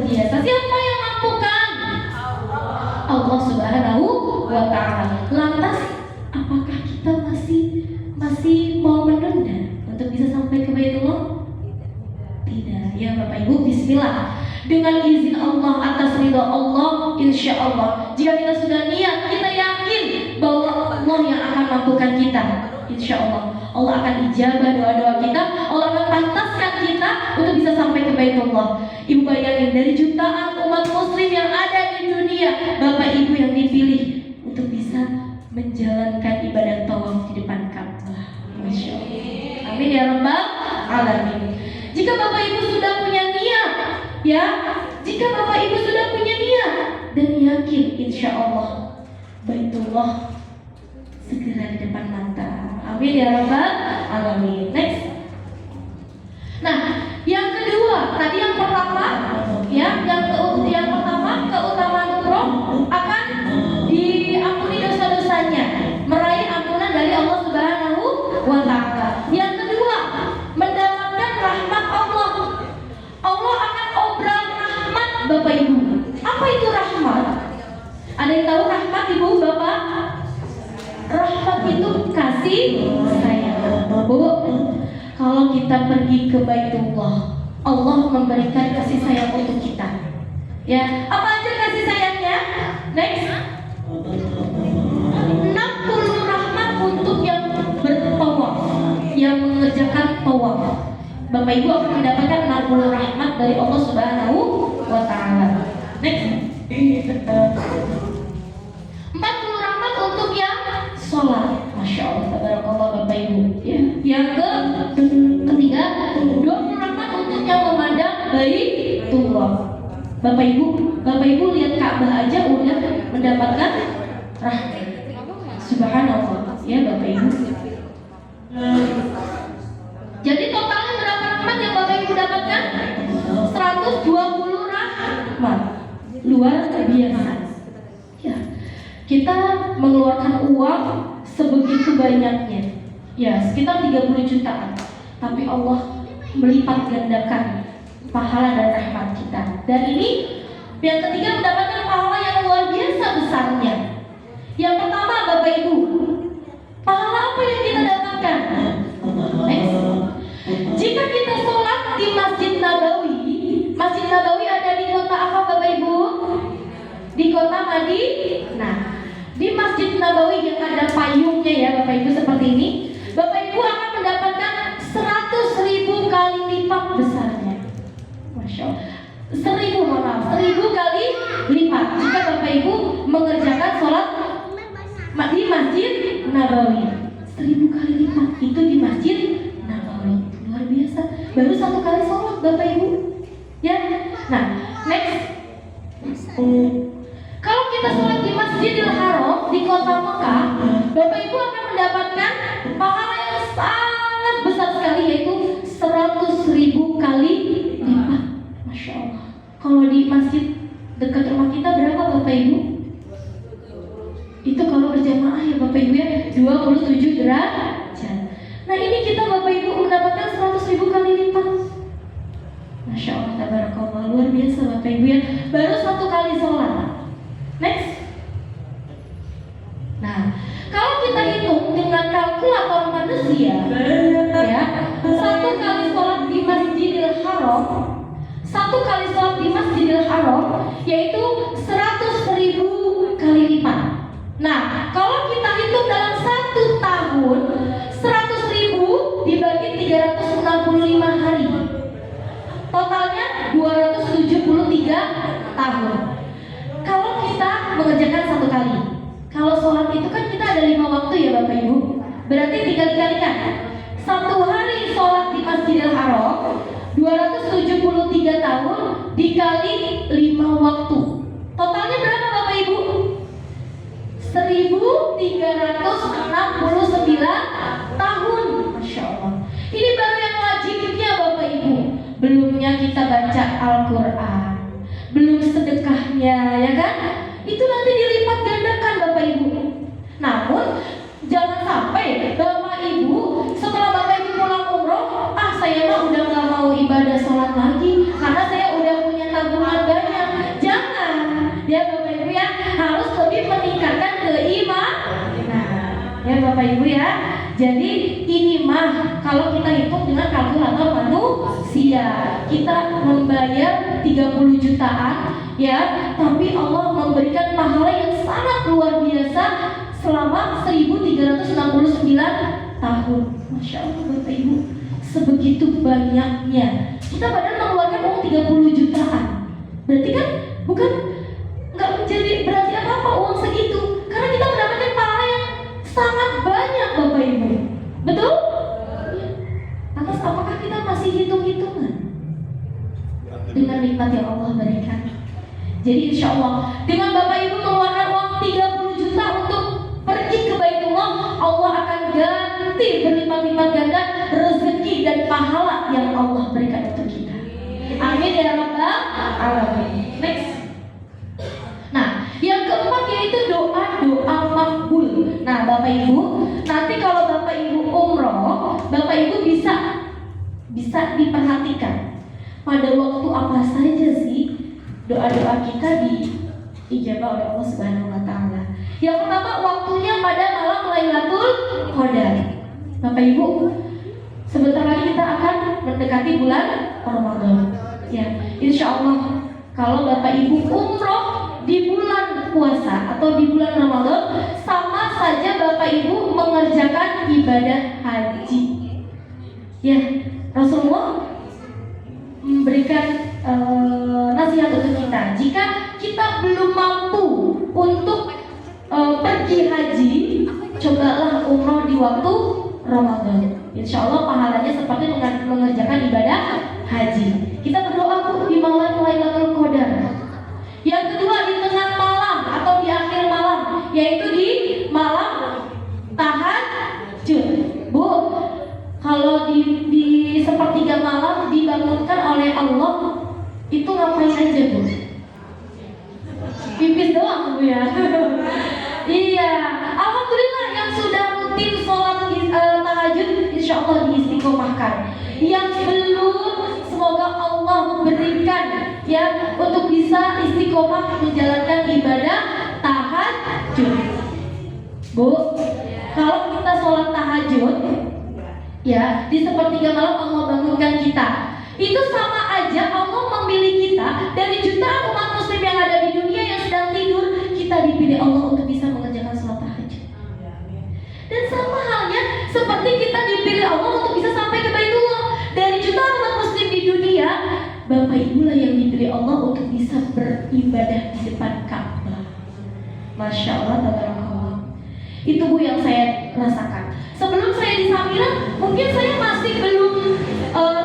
biasa. Siapa yang mampukan? Allah Subhanahu wa Ta'ala. Lantas apakah kita masih mau menunda untuk bisa sampai ke Baitullah? Tidak. Ya Bapak Ibu, bismillah. Dengan izin Allah, atas ridha Allah, insya Allah, jika kita sudah niat, kita yakin bahwa Allah yang akan mampukan kita. Insya Allah, Allah akan ijabah doa-doa kita. Allah akan pantaskan kita untuk bisa sampai ke Baitullah. Ibu bayangin, dari jutaan umat muslim yang ada di dunia, Bapak Ibu yang dipilih untuk bisa menjalankan ibadah tawaf di depan Ka'bah. Masya Allah. Amin ya rabbal alamin. Jika Bapak Ibu sudah punya niat, ya, jika Bapak Ibu sudah punya niat dan yakin, insya Allah Baitullah segera di depan mata. Amin ya rabbal alamin. Next. Nah, yang kedua, tadi yang pertama, ya, yang pertama keutamaan umroh akan diampuni dosa-dosanya, meraih ampunan dari Allah Subhanahu wa Ta'ala. Yang kedua, mendapatkan rahmat Allah. Allah akan obral rahmat, Bapak Ibu. Apa itu rahmat? Ada yang tahu rahmat, Ibu, Bapak? Rahmat itu kasih sayang. Bu, kalau kita pergi ke Baitullah, Allah memberikan kasih sayang untuk kita. Ya, apa aja kasih sayangnya? Next. 60 rahmat untuk yang bertawaf, yang mengerjakan tawaf. Bapak Ibu akan mendapatkan 60 rahmat dari Allah Subhanahu wa Ta'ala. Next. 40 rahmat untuk yang sholat. Masya Allah, tabarakallah Bapak Ibu. Ya. Yang ketiga, 20 rahmat untuk yang memandang Baitullah. Bapak Ibu lihat Ka'bah aja udah mendapatkan rahmat. Subhanallah, ya Bapak Ibu. Jadi totalnya berapa rahmat yang Bapak Ibu dapatkan? 120 rahmat. Luar biasa. Ya. Kita mengeluarkan uang sebegitu banyaknya. Ya, sekitar 30 jutaan. Tapi Allah melipat gandakan pahala dan rahmat kita. Dan ini yang ketiga, mendapatkan pahala yang luar biasa besarnya. Yang pertama, Bapak Ibu, pahala apa yang kita dapatkan? Next. Jika kita sholat di Masjid Nabawi ada di kota apa Bapak Ibu? Di kota Madinah. Di Masjid Nabawi yang ada payungnya ya Bapak Ibu seperti ini, Bapak Ibu akan mendapatkan 100.000 kali lipat besarnya. Masya Allah. 1.000 kali lipat jika Bapak Ibu mengerjakan sholat di Masjid Nabawi. 1.000 kali lipat itu di Masjid Nabawi. Luar biasa. Baru 1 kali sholat Bapak Ibu. Ya. Nah, next. Kalau kita sholat di Masjidil Haram di kota Mekah, Bapak Ibu akan mendapatkan pahala yang sangat besar sekali, yaitu 100.000 kali lipat. Masya Allah. Kalau di masjid dekat rumah kita berapa Bapak Ibu? Itu kalau berjamaah ya Bapak Ibu ya, 27 derajat. Nah ini kita Bapak Ibu mendapatkan 100.000 kali lipat. Masya Allah, tabarakallah, luar biasa Bapak Ibu ya. Baru 1 kali sholat. Next. Nah, kalau kita hitung dengan kalkulator manusia, ya, 1 kali sholat di Masjidil Haram, 1 kali sholat di Masjidil Haram, yaitu 100.000 kali lipat. Nah, kalau kita hitung dalam 1 tahun, 100.000 dibagi 365 hari, totalnya 273 tahun. Kalau kita mengerjakan 1 kali, kalau sholat itu kan kita ada 5 waktu ya Bapak Ibu, berarti 3 dikalikan. 1 hari sholat di Masjidil Haram, 273 tahun dikali 5 waktu, totalnya berapa Bapak Ibu? 1.369 tahun. Masya Allah. Ini baru yang wajibnya Bapak Ibu. Belumnya kita baca Al-Quran, belum sedekahnya, ya kan? Itu nanti dilipat gandakan Bapak Ibu. Namun jangan sampai Bapak Ibu setelah Bapak Ibu pulang umroh, saya mah udah gak mau ibadah sholat lagi karena saya udah punya tabungan banyak. Bapak Ibu ya. Jadi ini mah kalau kita hitung dengan kalkulator manusia, kita membayar 30 jutaan ya, tapi Allah memberikan pahala yang sangat luar biasa selama 1369 tahun. Masya Allah Bapak Ibu, sebegitu banyaknya. Kita padahal mengeluarkan uang 30 jutaan. Berarti kan bukan nggak menjadi berarti apa-apa uang segitu, karena kita mendapatkan pahala yang sangat banyak Bapak Ibu. Betul? Atas apakah kita masih hitung-hitungan dengan nikmat yang Allah berikan? Jadi insya Allah dengan Bapak Ibu mengeluarkan uang 30 juta untuk pergi ke Baitullah, Allah akan ganti berlipat-lipat ganda rezeki dan pahala yang Allah berikan untuk kita. Amin ya rabbal alamin. Next. Nah, yang keempat yaitu doa makbul. Nah, Bapak Ibu, nanti kalau Bapak Ibu umroh, Bapak Ibu bisa diperhatikan pada waktu apa saja sih doa-doa kita diijabah oleh Allah Subhanahu wa taala. Yang pertama, waktunya pada malam Lailatul Qadar. Bapak Ibu, sebentar lagi kita akan mendekati bulan Ramadan. Ya, insya Allah kalau Bapak Ibu umroh di bulan puasa atau di bulan Ramadan, sama saja Bapak Ibu mengerjakan ibadah haji. Ya, Rasulullah memberikan nasihat untuk kita. Jika kita belum mampu untuk pergi haji, cobalah umroh di waktu Ramadan. Insya Allah pahalanya seperti mengerjakan ibadah haji. Kita berdoa di malam Lailatul Qadar. Yang kedua di tengah malam atau di akhir malam, yaitu di malam tahajud. Bu, kalau di sepertiga malam dibangunkan oleh Allah, itu ngapain aja Bu? Pipis doang Bu ya. Iya, alhamdulillah yang sudah rutin sholat tahajud, insya Allah diistiqomahkan. Yang belum, semoga Allah berikan ya untuk bisa istiqomah menjalankan ibadah tahajud. Bu, kalau kita sholat tahajud ya di sepertiga malam Allah bangunkan kita, itu sama aja Allah memilih kita dari jutaan umat muslim yang ada di dunia yang sedang tidur. Kita dipilih Allah untuk bisa mengerjakan sholat tahajud. Dan sama halnya seperti kita dipilih Allah untuk bisa sampai ke Baitullah. Dari jutaan umat muslim di dunia, Bapak Ibu lah yang dipilih Allah untuk bisa beribadah di depan Ka'bah. Masya Allah, tabarakallah. Itu Bu yang saya rasakan. Sebelum saya di Samira, mungkin saya masih belum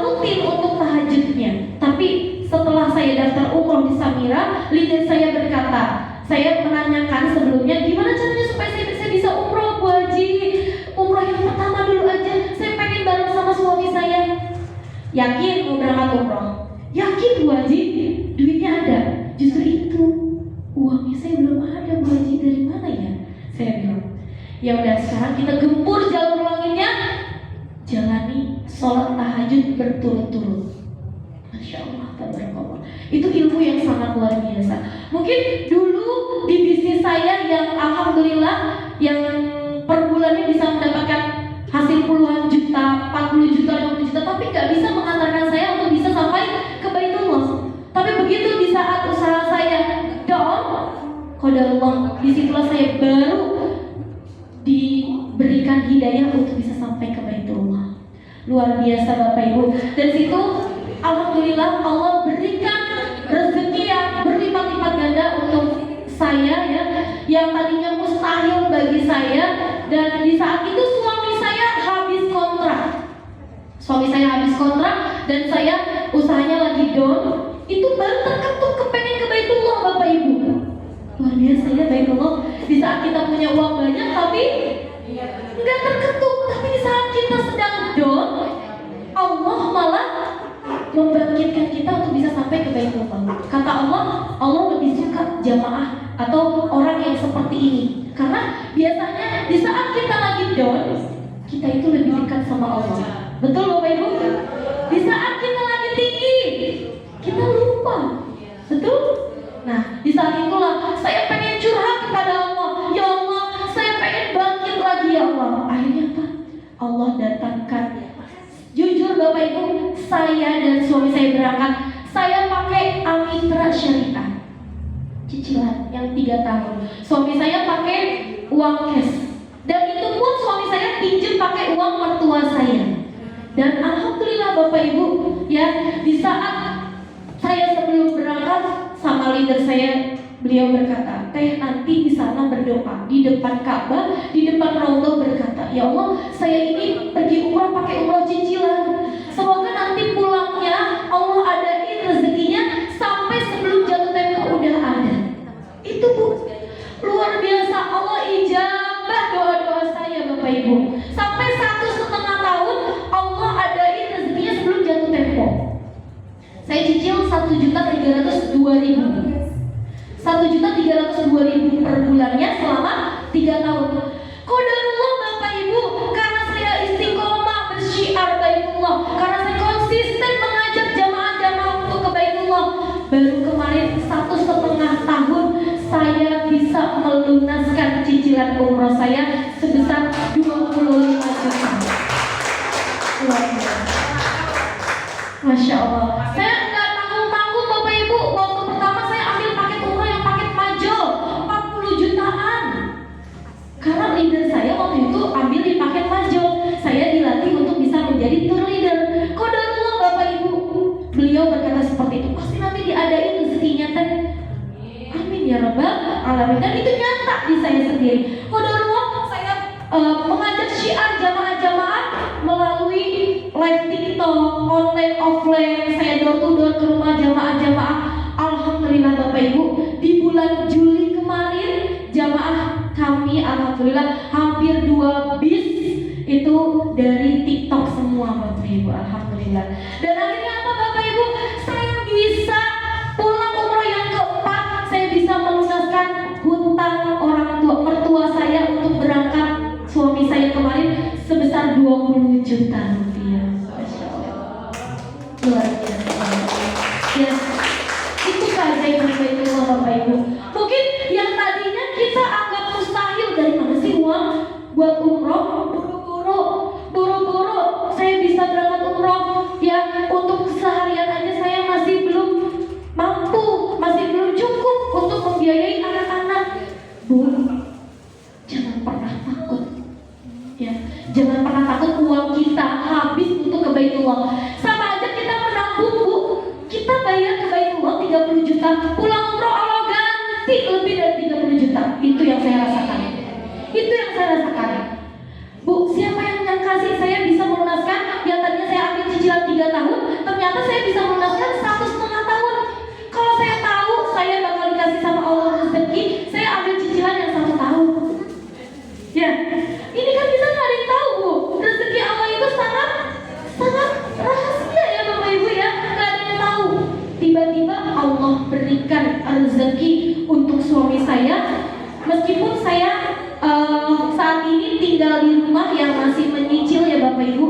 rutin untuk tahajudnya. Tapi setelah saya daftar umroh di Samira, leader saya berkata, saya menanyakan sebelumnya, gimana caranya supaya saya bisa umroh Bu Haji? Umroh yang pertama dulu aja, saya pengen bareng sama suami saya. Yakin mau berangkat umroh? Yakin Bu Haji? Duitnya ada? Justru itu, uangnya saya belum ada Bu Haji, dari mana ya? Saya bilang, ya udah sekarang kita gempur jalur langitnya, jalani sholat tahajud berturut-turut. Masya Allah, tabarakallah. Itu ilmu yang sangat luar biasa. Mungkin dulu di bisnis saya yang alhamdulillah yang per bulannya bisa mendapatkan hasil puluhan juta, 40 juta, 50 juta, tapi gak bisa mengantarkan saya untuk bisa sampai ke Baitullah. Tapi begitu di saat usaha saya down, qadarullah, disitulah saya baru diberikan hidayah untuk bisa sampai ke Baitullah. Luar biasa Bapak Ibu. Dan situ alhamdulillah Allah berikan rezeki yang berlipat-lipat ganda untuk saya ya, yang tadinya mustahil bagi saya. Dan di saat itu suami saya habis kontrak dan saya usahanya lagi down. Itu baru terketuk kepengen ke Baitullah Bapak Ibu. Luar biasa ya Baitullah. Di saat kita punya uang banyak tapi nggak terketuk. Tapi di saat kita sedang down, Allah malah membangkitkan kita untuk bisa sampai ke Baitullah. Kata Allah lebih suka jamaah atau orang yang seperti ini. Karena biasanya di saat kita lagi down, kita itu lebih dekat sama Allah. Betul Bapak Ibu? Di saat kita lagi tinggi, kita lupa. Betul? Nah, di saat itulah saya pengen curhat kepada Allah. Ya Allah, saya pengen bangkit lagi ya Allah. Allah datangkan. Jujur Bapak Ibu, saya dan suami saya berangkat, saya pakai Amitra Syariah cicilan yang 3 tahun. Suami saya pakai uang cash, dan itu pun suami saya pinjam pakai uang mertua saya. Dan alhamdulillah Bapak Ibu, ya, di saat saya sebelum berangkat sama leader saya, beliau berkata, "Teh, nanti di sana berdoa di depan Ka'bah, di depan Raudhah, berkata, ya Allah, saya ini pergi umrah pakai umrah cicilan. Semoga nanti pulangnya Allah adain rezekinya sampai sebelum jatuh tempo udah ada." Itu Bu, luar biasa, Allah ijabah doa-doa saya Bapak Ibu. Sampai 1,5 tahun Allah adain rezekinya sebelum jatuh tempo. Saya cicil 1.302.000. 1.302.000 per bulannya selama 3 tahun. Qadarullah Bapak Ibu, karena saya istiqomah bersyiar Baitullah, karena saya konsisten mengajak jamaah-jamaah untuk ke Baitullah, baru kemarin 1,5 tahun saya bisa melunaskan cicilan umroh saya sebesar 25 juta. Luar biasa. Masya Allah. Saya nggak tanggung-tanggung Bapak Ibu. Waktu pertama saya ambil paket umroh yang paket majol 40 jutaan. Karena leader saya waktu itu ambil di paket majol. Saya dilatih untuk bisa menjadi tour leader. Qadarullah Bapak Ibu. Beliau berkata seperti itu. Pasti nanti diadain rezekinya teh. Amin ya Rabbal Alamin. Dan itu nyata di saya sendiri. Qadarullah saya mengajak syiar jamaah-jamaah melalui live TikTok, online offline, saya door to door ke rumah jamaah-jamaah. Alhamdulillah Bapak Ibu, di bulan Juli kemarin jamaah kami alhamdulillah hampir 2 bis itu dari TikTok semua Bapak Ibu, alhamdulillah. Dan akhirnya apa Bapak Ibu? Saya bisa pulang umroh yang keempat, saya bisa melunaskan hutang orang tua mertua saya untuk berangkat suami saya kemarin sebesar 20 juta rupiah. Masya Allah, luar biasa. Ya, itu keajaiban Baitullah Bapak Ibu. Mungkin yang tadinya kita anggap mustahil, dari mana sih uang buat umroh? Buru-buru saya bisa berangkat umroh, ya untuk seharian aja saya masih belum mampu, masih belum cukup untuk membiayai anak-anak. Bu, jangan pernah takut. Ya, jangan pernah takut uang kita habis untuk ke Baitullah. Sama aja kita menabung Bu, kita bayar ke Baitullah 30 juta, pulang umroh Allah ganti lebih dari 30 juta. Itu yang saya rasakan. Itu yang saya rasakan. Bu, siapa yang nyangka sih saya bisa melunaskan yang tadinya saya ambil cicilan 3 tahun, ternyata saya bisa melunaskan 1,5 tahun. Kalau saya tahu saya bakal dikasih sama Allah rezeki, saya ambil cicilan yang 1 tahun. Ya, ini kan kita nggak ada yang tahu Bu, rezeki Allah itu sangat rahasia ya Bapak Ibu ya, nggak ada yang tahu. Tiba-tiba Allah berikan rezeki untuk suami saya, meskipun saya saat ini tinggal di rumah yang masih menyicil ya Bapak Ibu.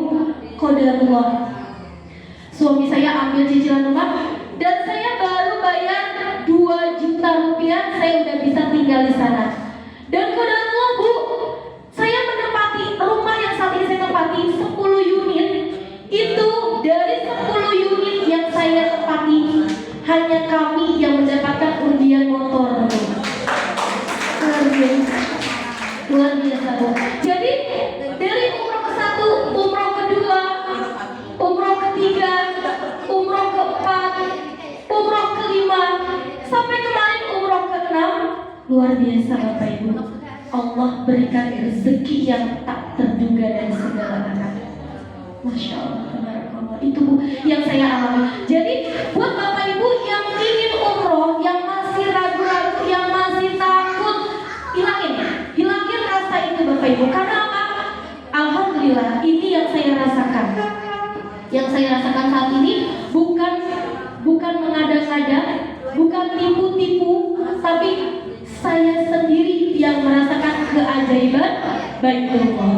Qadarullah, suami saya ambil cicilan rumah dan saya baru bayar 2 juta rupiah, saya udah bisa tinggal di sana. Dan qadarullah Bu, saya menempati rumah yang saat ini saya tempati 10 unit. Itu dari 10 unit yang saya tempati, hanya kami yang mendapatkan undian motor. Luar biasa Bu. Jadi dari umroh ke-1, umroh kedua, umroh ketiga, umroh keempat, umroh kelima, sampai kemarin umroh ke-6, luar biasa Bapak Ibu. Allah berikan rezeki yang tak terduga dari segala arah. Masya Allah, itu Bu yang saya alami. Jadi buat Bapak Ibu yang ingin umroh, yang masih ragu-ragu, yang masih takut, hilangin rasa itu Bapak Ibu. Karena apa? Alhamdulillah, ini yang saya rasakan. Yang saya rasakan saat ini bukan mengada-ngada, bukan tipu-tipu, tapi saya sendiri yang merasakan keajaiban Baitullah.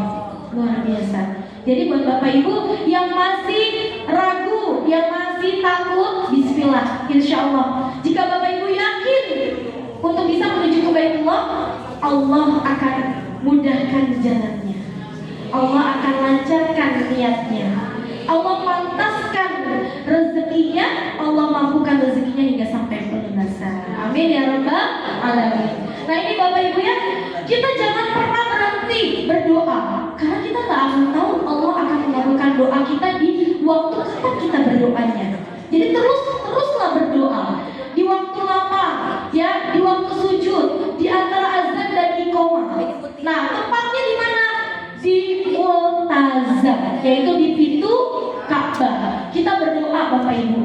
Luar biasa. Jadi buat Bapak Ibu yang masih ragu, yang masih takut, bismillah, insya Allah. Jika Bapak Ibu yakin untuk bisa menuju ke Baitullah, Allah akan mudahkan jalannya. Allah akan lancarkan niatnya. Allah pantaskan rezekinya, Allah mampukan rezekinya hingga sampai pelunasan. Amin ya rabbal alamin. Nah ini Bapak Ibu ya, kita jangan pernah berhenti berdoa, karena kita nggak akan tahu Allah akan mengabulkan doa kita di waktu kapan kita berdoanya. Jadi teruslah berdoa di waktu lapang, ya, di waktu sujud, di antara azan dan iqamah. Nah tempatnya di mana? Di Multazam, yaitu di pintu Ka'bah. Kita berdoa Bapak Ibu.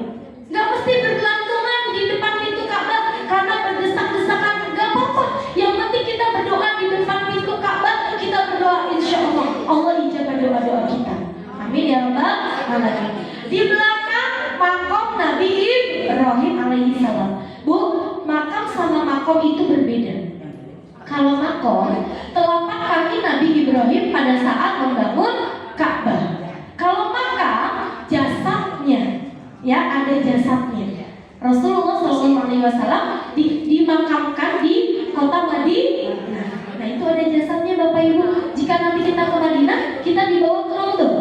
Nggak mesti bergelantungan di depan pintu Ka'bah karena berdesak-desakan, nggak apa-apa. Yang penting kita berdoa di depan pintu Ka'bah, kita berdoa insya Allah Allah ijabah doa-doa kita. Amin ya rabbal alamin. Di belakang makom Nabi Ibrahim alaihi salam. Bu, makam sama makom itu berbeda. Kalau makom, telapak kaki Nabi Ibrahim pada saat membangun Ka'bah. Kalau makam, jasadnya, ya ada jasadnya. Rasulullah SAW dimakamkan di kota Madinah. Nah itu ada jasadnya Bapak Ibu. Jika nanti kita ke Madinah, kita dibawa ke Raudhah.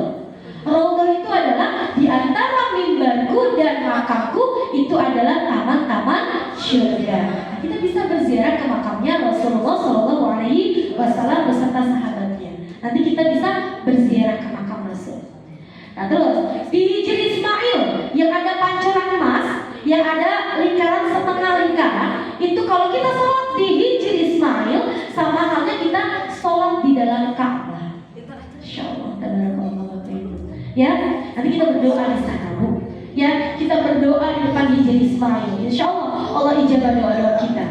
Raudhah itu adalah di antara mimbarku dan makamku itu adalah taman-taman syurga. Kita bisa berziarah ke makamnya Rasulullah SAW beserta sahabatnya. Nanti kita bisa berziarah ke makam Rasul. Nah terus di Hijri Ismail yang ada pancuran emas, yang ada lingkaran setengah lingkaran, itu kalau kita sholat di Hijri Ismail sama halnya kita sholat di dalam Ka'bah. Insyaallah, ya, nanti kita berdoa di sana, Bu. Ya, kita berdoa di depan Hijri Ismail. Insyaallah Allah ijabah doa-doa kita.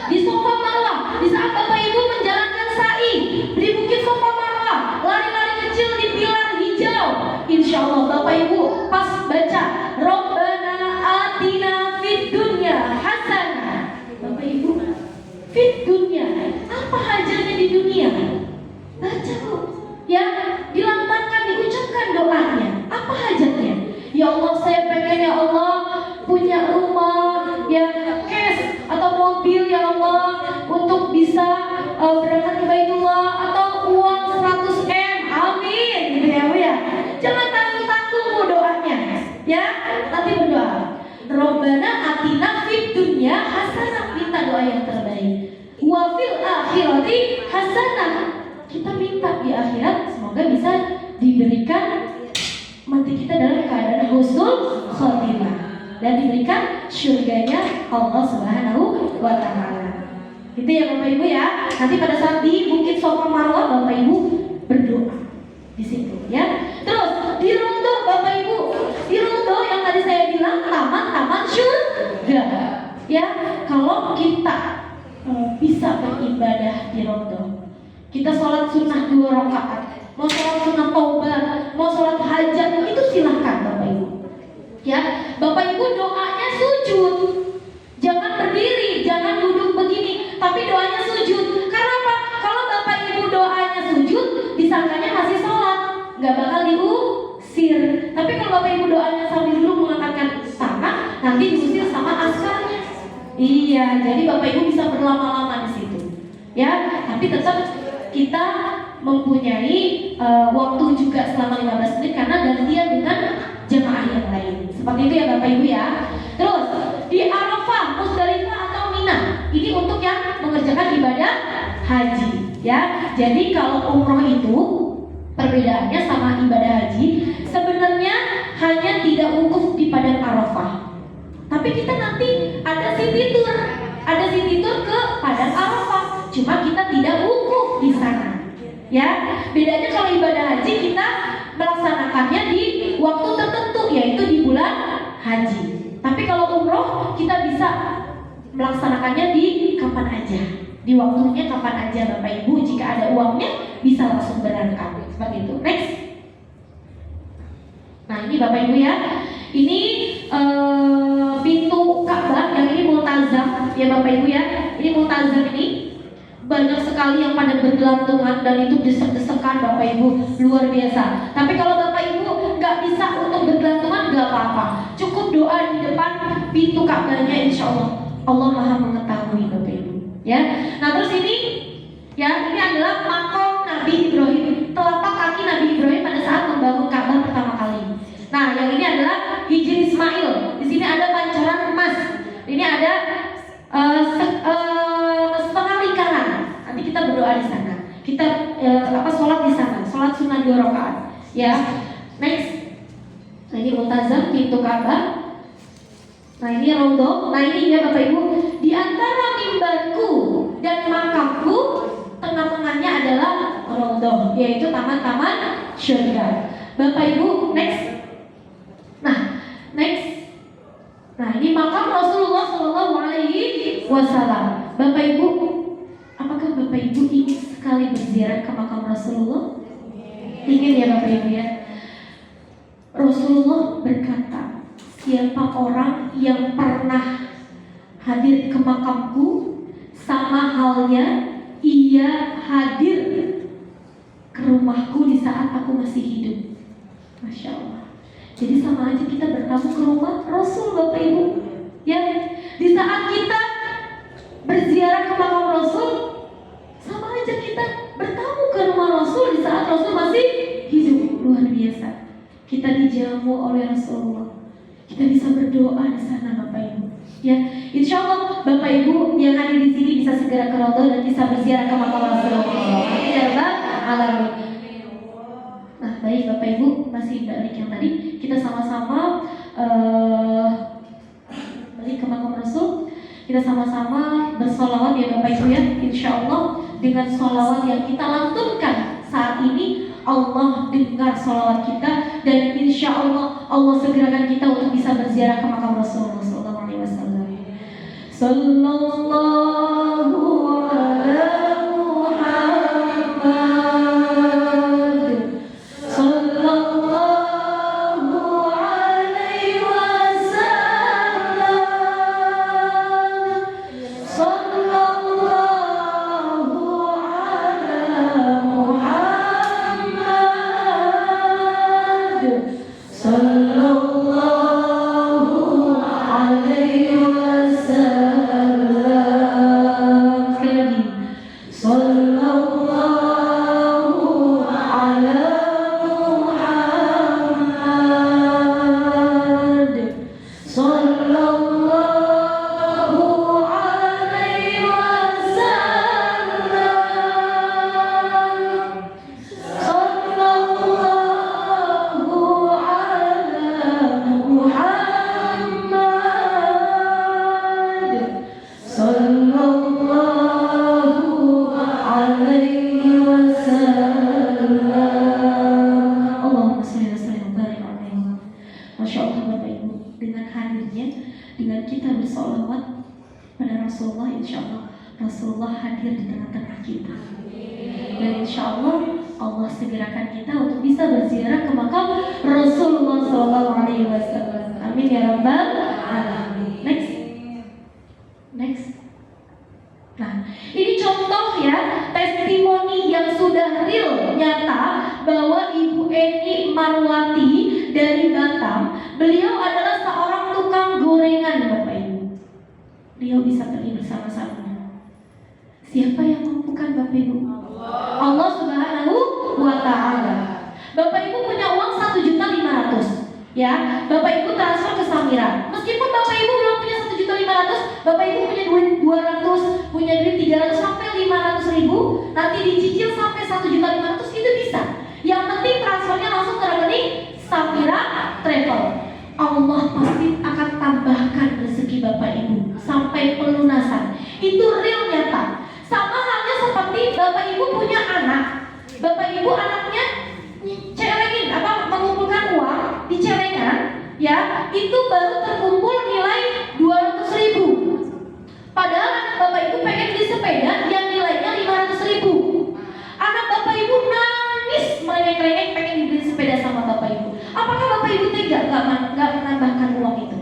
Di Safa Marwah, di saat Bapak Ibu menjalankan sa'i di Bukit Safa Marwah, lari-lari kecil di pilar hijau, insyaallah Bapak Ibu pas baca Rabbana atina fid dunya hasanah. Bapak Ibu, fid dunya, apa hajatnya di dunia? Baca Bu, ya, dilantangkan, diucapkan doanya. Apa hajatnya? Ya Allah, saya pengen ya Allah punya rumah, ya, cash atau mobil ya Allah untuk bisa berangkat ke Baitullah, atau uang 100M, amin, gitu ya Bu ya. Jangan tanggung-tanggung Bu doanya, ya. Nanti berdoa Rabbana atina fid dunya hasanah, minta doa yang terbaik. Wa fil akhirati hasanah, kita minta di akhirat semoga bisa diberikan mati kita dalam keadaan husnul khotimah dan diberikan syurganya Allah Subhanahu wa taala. Itu ya Bapak Ibu ya. Nanti pada saat di Bukit Safa Marwah Bapak Ibu berdoa di situ ya. Terus di Raudhah Bapak Ibu, di Raudhah yang tadi saya bilang taman-taman syurga. Ya, kalau kita bisa beribadah di Raudhah, kita sholat sunnah 2 rakaat, mau sholat sunnah taubat, mau sholat hajat, itu silahkan Bapak Ibu. Ya, Bapak Ibu doanya sujud, jangan berdiri, jangan duduk begini, tapi doanya sujud. Karena apa? Kalau Bapak Ibu doanya sujud, disangkanya masih sholat, nggak bakal diusir. Tapi kalau Bapak Ibu doanya sambil duduk mengangkatkan tangan, nanti diusir sama askarnya. Iya, jadi Bapak Ibu bisa berlama-lama di situ. Ya, tapi tetap kita mempunyai waktu juga selama 15 menit karena gantian dengan jemaah yang lain. Seperti itu ya Bapak Ibu ya. Terus di Arafah, Musdalifah atau Mina, ini untuk yang mengerjakan ibadah haji ya. Jadi kalau umroh itu perbedaannya sama ibadah haji, sebenarnya hanya tidak wukuf di padang Arafah. Tapi kita nanti ada city tour ke padang Arafah. Cuma kita tidak wukuf di sana. Ya, bedanya kalau ibadah haji kita melaksanakannya di waktu tertentu, yaitu di bulan haji. Tapi kalau umroh kita bisa melaksanakannya di kapan aja, di waktunya kapan aja Bapak Ibu. Jika ada uangnya bisa langsung berangkat seperti itu. Next. Nah ini Bapak Ibu ya, ini pintu Ka'bah yang ini Multazam ya Bapak Ibu ya. Ini Multazam ini banyak sekali yang pada bergelantungan dan itu desek-desekan Bapak Ibu, luar biasa. Tapi kalau Bapak Ibu nggak bisa untuk bergelantungan nggak apa-apa, cukup doa di depan pintu Ka'bahnya, insya Allah Maha mengetahui Bapak Ibu. Ya, nah terus ini ya, ini adalah makom Nabi Ibrahim. Next. Nah ini multazam, pintu Ka'bah. Nah ini raudhah. Nah ini ya Bapak Ibu, di antara mimbarku dan makamku, tengah-tengahnya adalah raudhah, yaitu taman-taman surga. Bapak Ibu, next. Nah, next. Nah ini makam Rasulullah Shallallahu Alaihi Wasallam. Bapak Ibu, apakah Bapak Ibu ingin sekali berziarah ke makam Rasulullah? Ingin ya Bapak Ibu ya. Rasulullah berkata, siapa orang yang pernah hadir ke makamku, sama halnya ia hadir ke rumahku di saat aku masih hidup. Masya Allah. Jadi sama aja kita bertamu ke rumah Rasul Bapak Ibu. Ya, di saat kita berziarah ke makam Rasul, sama aja kita bertamu ke rumah Rasul di saat Rasul masih hidup. Luar biasa. Kita dijamu oleh Rasulullah. Kita bisa berdoa di sana Bapak Ibu. Ya, insya Allah Bapak Ibu yang hadir di sini bisa segera ke Raudhah dan bisa berziarah ke makam Rasulullah. Amin ya rabbal alamin. Nah, baik Bapak Ibu, masih balik yang tadi, kita sama-sama balik ke makam Rasul. Kita sama-sama bersolawat ya Bapak Ibu ya. Insya Allah dengan solawat yang kita lantunkan saat ini, Allah dengar solawat kita, dan insya Allah Allah segerakan kita untuk bisa berziarah ke makam Rasulullah Sallallahu Alaihi Wasallam. Sallallahu ala Muhammad, Sallallahu Alaihi Wasallam, Sallallahu ala Muhammad, Sallallahu Alaihi Wasallam. Sekali lagi, Sallallahu ala Muhammad, Sallallahu Alaihi Wasallam, Sallallahu ala Muhammad, Sallallahu Alaihi Wasallam. Allahumma shalli wa sallim wa barik alaihi. Masya Allah Bapak Ibu, dengan hadirnya, dengan kita bersolawat pada Rasulullah, insya Allah Rasulullah hadir di tengah-tengah kita. Dan insya Allah Allah segerakan kita untuk bisa berziarah ke makam Rasulullah Sallallahu Alaihi Wasallam. Amin ya rabbal alamin. Next. Nah, ini contoh ya, testimoni yang sudah real, nyata, bahwa Ibu Eni Marwati dari Batam, beliau adalah seorang tukang gorengan Bapak Ibu. Beliau bisa pergi bersama-sama. Siapa yang mampukan Bapak Ibu? Allah Subhanahu wa Ta'ala. Bapak Ibu punya uang 1.500.000, ya. Bapak Ibu transfer ke Samira. Meskipun Bapak Ibu belum punya 1.500.000, Bapak Ibu punya duit 200, punya duit 300 sampai 500.000, nanti dicicil sampai 1.500.000, itu bisa. Yang penting transfernya langsung ke rekening Samira Travel. Allah pasti akan tambahkan rezeki Bapak Ibu sampai pelunasan. Itu real nyata. Sama halnya seperti Bapak Ibu punya anak, Bapak Ibu anaknya celengin mengumpulkan uang di celengan, ya, itu baru terkumpul nilai 200.000. Padahal anak Bapak Ibu pengen beli sepeda yang nilainya 500.000. Anak Bapak Ibu nangis merengek-rengek pengen dibeli sepeda sama Bapak Ibu. Apakah Bapak Ibu tega nggak menambahkan uang itu?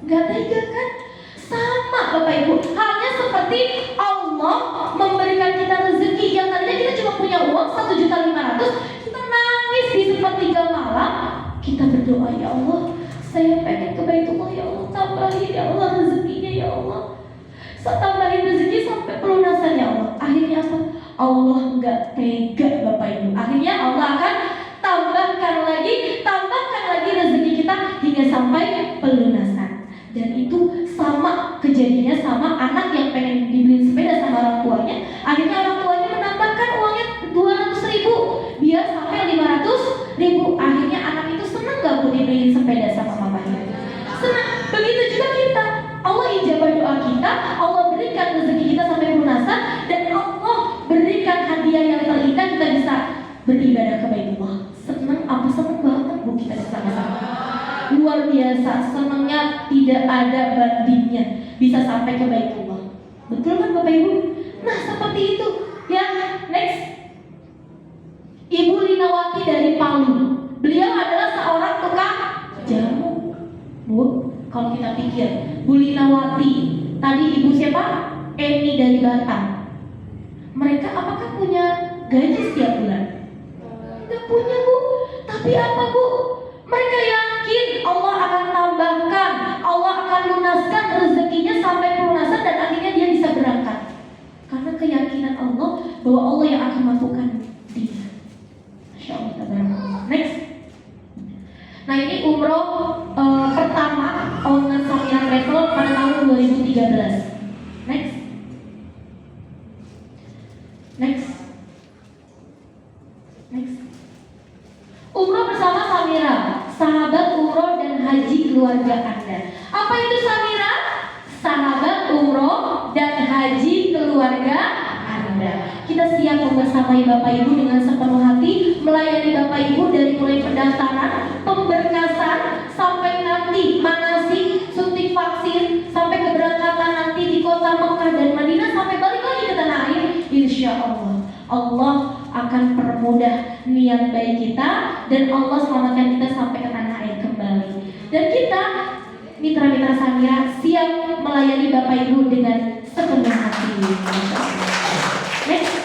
Nggak tega kan? Sama Bapak Ibu, halnya seperti Allah memberikan kita rezeki yang tadinya kita cuma punya uang 1.500.000, kita nangis di sepertiga malam, kita berdoa, ya Allah, saya pengen ke Baitullah, ya Allah, tambahin ya Allah rezekinya, ya Allah, tambahin rezeki sampai pelunasan, ya Allah. Akhirnya apa? Allah nggak tega Bapak Ibu. Akhirnya Allah akan tambahkan lagi rezeki kita hingga sampai pelunasan. Dan itu sama kejadiannya sama anak yang pengen dibeli sepeda sama orang tuanya. Akhirnya orang tuanya menambahkan uangnya 200.000 biar sampai 500.000. dibeliin sepeda sama mamanya. Senang. Begitu juga kita. Allah ijabah doa kita, Allah berikan rezeki kita sampai lunasan, dan Allah berikan hadiah yang terindah, kita bisa beribadah ke Baitullah. Senang apa? Senang banget Bu kita bersama-sama. Luar biasa, senangnya tidak ada bandingnya bisa sampai ke Baitullah. Betul kan Bapak Ibu? Nah seperti itu. Ya, next. Ibu Linawati dari Palu. Beliau adalah seorang tukang jamu. Bu, kalau kita pikir Bu Linawati, tadi ibu siapa? Eni dari Batam. Mereka apakah punya gaji setiap bulan? Tidak punya Bu. Tapi apa Bu? Mereka yakin Allah akan tambahkan, Allah akan lunaskan rezekinya sampai pelunasan, dan akhirnya dia bisa berangkat. Karena keyakinan Allah bahwa Allah yang akan mampukan dia. Masya Allah, kita berangkat. Next. Nah ini umroh pertama owner Samira Travel pada tahun 2013. Next. Next. Next. Umroh bersama Samira, sahabat umroh dan haji keluarga Anda. Apa itu Samira? Sahabat umroh dan haji keluarga Anda. Kita siap membersamai Bapak Ibu dengan sepenuh hati, melayani Bapak Ibu dari mulai pendaftaran, pemberkasan, sampai nanti manasik, suntik vaksin, sampai keberangkatan nanti di kota Mekah dan Madinah, sampai balik lagi ke tanah air. Insya Allah, Allah akan permudah niat baik kita, dan Allah selamatkan kita sampai ke tanah air kembali. Dan kita mitra-mitra Samira siap melayani Bapak Ibu dengan sepenuh hati. Next.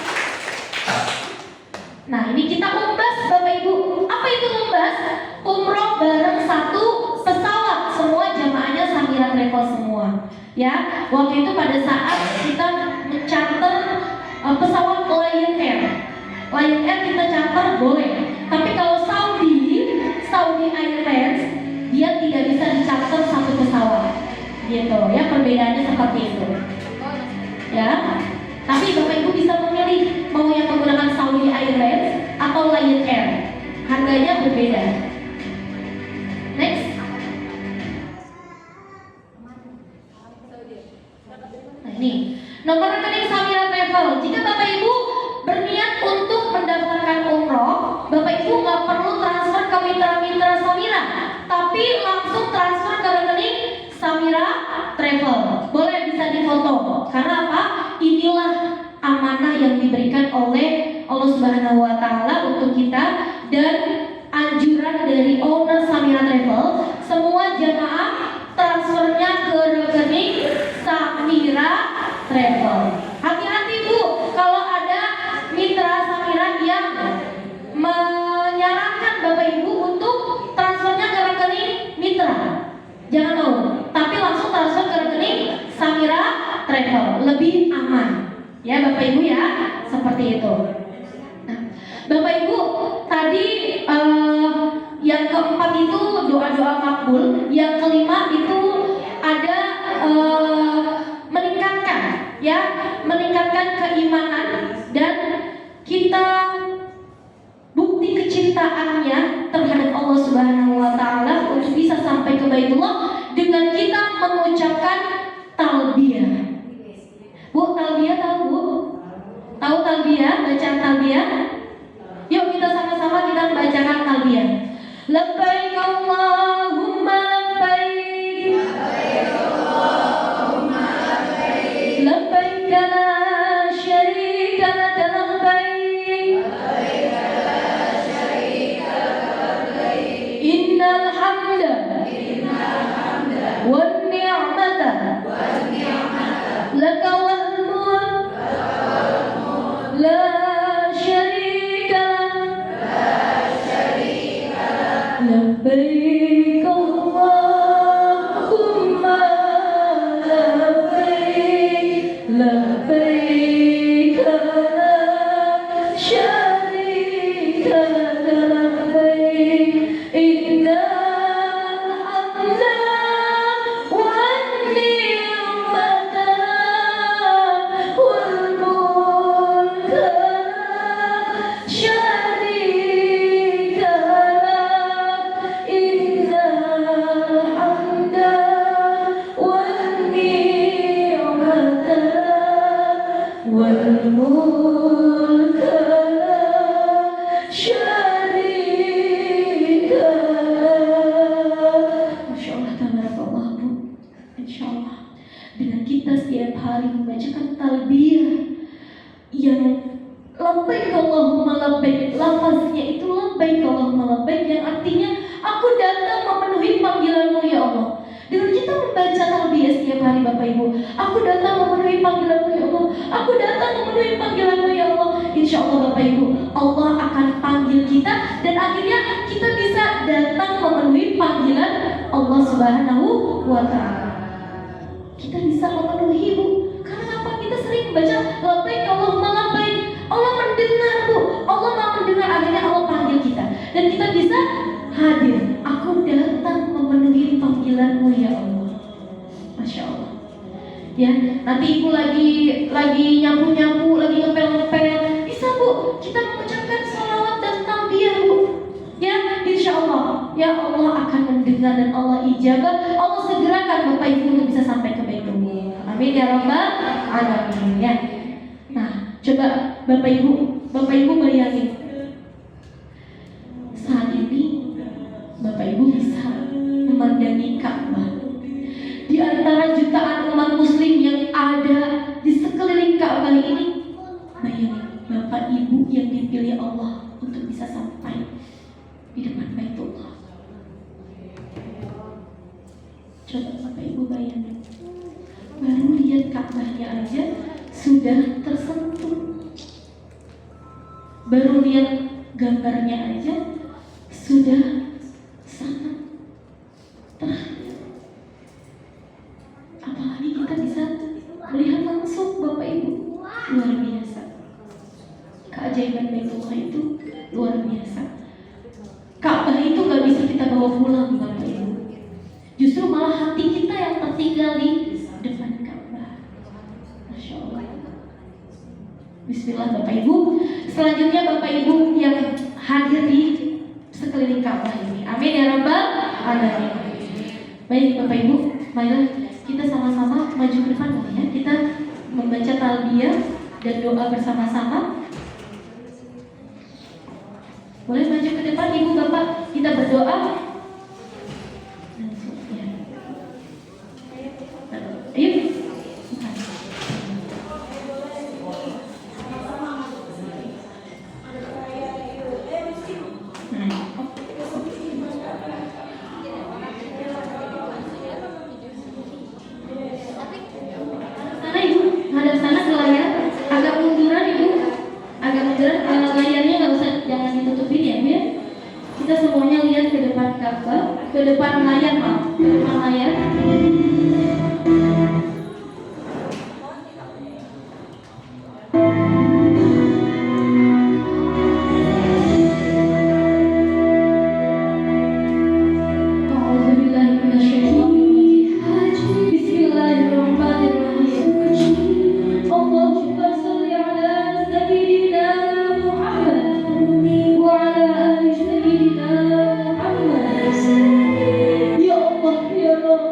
Nah ini kita umbas Bapak Ibu. Apa itu umbas? Umroh bareng satu pesawat, semua jamaahnya Samira Travel semua. Ya, waktu itu pada saat kita mencarter pesawat Lion Air. Lion Air kita charter boleh, tapi kalau Saudi Airlines dia tidak bisa dicarter satu pesawat, gitu ya, perbedaannya seperti itu. Ya, tapi Bapak Ibu bisa memilih mau yang menggunakan Saudi Airlines atau Lion Air, harganya berbeda. Next. Nah ini nomor rekening Samira Travel. Jika Bapak Ibu berniat untuk mendaftarkan umroh, Bapak Ibu nggak perlu transfer ke mitra-mitra Samira, tapi langsung transfer ke rekening Samira Travel. Boleh, bisa difoto. Karena apa? Inilah amanah yang diberikan oleh Allah Subhanahu wa Ta'ala untuk kita, dan anjuran dari owner Samira Travel, semua jamaah transfernya ke rekening Samira Travel. Hati-hati Bu, kalau ada mitra Samira yang menyarankan Bapak Ibu untuk transfernya ke rekening mitra, jangan mau, tapi langsung transfer ke rekening Samira Travel, lebih aman. Ya Bapak Ibu ya, seperti itu. Nah, Bapak Ibu, tadi yang keempat itu doa-doa makbul, yang kelima itu ada meningkatkan keimanan, dan kita bukti kecintaannya terhadap Allah Subhanahu wa Ta'ala untuk bisa sampai ke Baitullah dengan kita mengucapkan talbiyah. Bu, talbiyah tahu Bu? Tahu talbiyah? Bacaan talbiyah? Yuk kita sama-sama kita bacakan talbiyah. Labbaik Allahumma labbaik, labbaik la syarika laka labbaik, innal hamda wan ni'mata laka wal mulk la syarika labbaik Allahumma labbaik, labbaik la syarika laka labbaik, innal hamda wan ni'mata wal mulka la syarika lak, innal baik, yang artinya aku datang memenuhi panggilan-Mu ya Allah. Dengan kita membaca talbiyah setiap hari Bapak Ibu, aku datang memenuhi panggilan-Mu ya Allah, aku datang memenuhi panggilan-Mu ya Allah. Insya Allah Bapak Ibu, Allah akan panggil kita dan akhirnya kita bisa datang memenuhi panggilan Allah Subhanahu wa Ta'ala. Kita bisa memenuhi Bu, karena apa? Kita sering baca labbaik Allahumma labbaik, Allah mendengar Bu, Allah mau mendengar, akhirnya Allah panggil kita dan kita bisa hadir. Aku datang memenuhi panggilan-Mu ya Allah. Masya Allah. Ya, nanti Ibu lagi nyapu-nyapu, lagi ngepel-ngepel, bisa Bu kita mengucapkan salawat dan talbiyah Bu. Ya, insya Allah, ya Allah akan mendengar dan Allah ijabah. Allah segerakan Bapak Ibu untuk bisa sampai ke Baitullah. Amin ya Rabbal Alamin. Ya. Nah, coba Bapak Ibu bayangin saat ini Bapak Ibu bisa memandangi Ka'bah. Di antara jutaan umat muslim yang ada di sekeliling Ka'bah ini, bayangin Bapak Ibu yang dipilih Allah untuk bisa sampai di depan Baitullah. Coba Bapak Ibu bayangin, baru lihat Ka'bahnya aja sudah tersentuh, baru lihat gambarnya aja sudah sangat terharu. Apalagi kita bisa melihat langsung Bapak Ibu, luar biasa. Keajaiban Baitullah itu luar biasa. Ka'bah itu gak bisa kita bawa pulang Bapak Ibu. Justru malah hati kita yang tertinggal di depan Ka'bah. Masya Allah. Bismillah Bapak Ibu. Selanjutnya Bapak Ibu yang hadir di sekeliling Ka'bah ini. Amin ya Rabbal Alamin. Baik Bapak Ibu, marilah kita sama-sama maju ke depan ya. Kita membaca talbiyah dan doa bersama-sama. Boleh maju ke depan Ibu Bapak, kita berdoa. Ayo. Sana Ibu, hadap sana ke layar. Agak munduran Ibu, agak munduran. Layarnya nggak usah, jangan ditutupin ya Bu ya. Kita semuanya lihat ke depan Ka'bah, ke depan layar maaf, ke depan layar. Ya Allah, ya Rabb,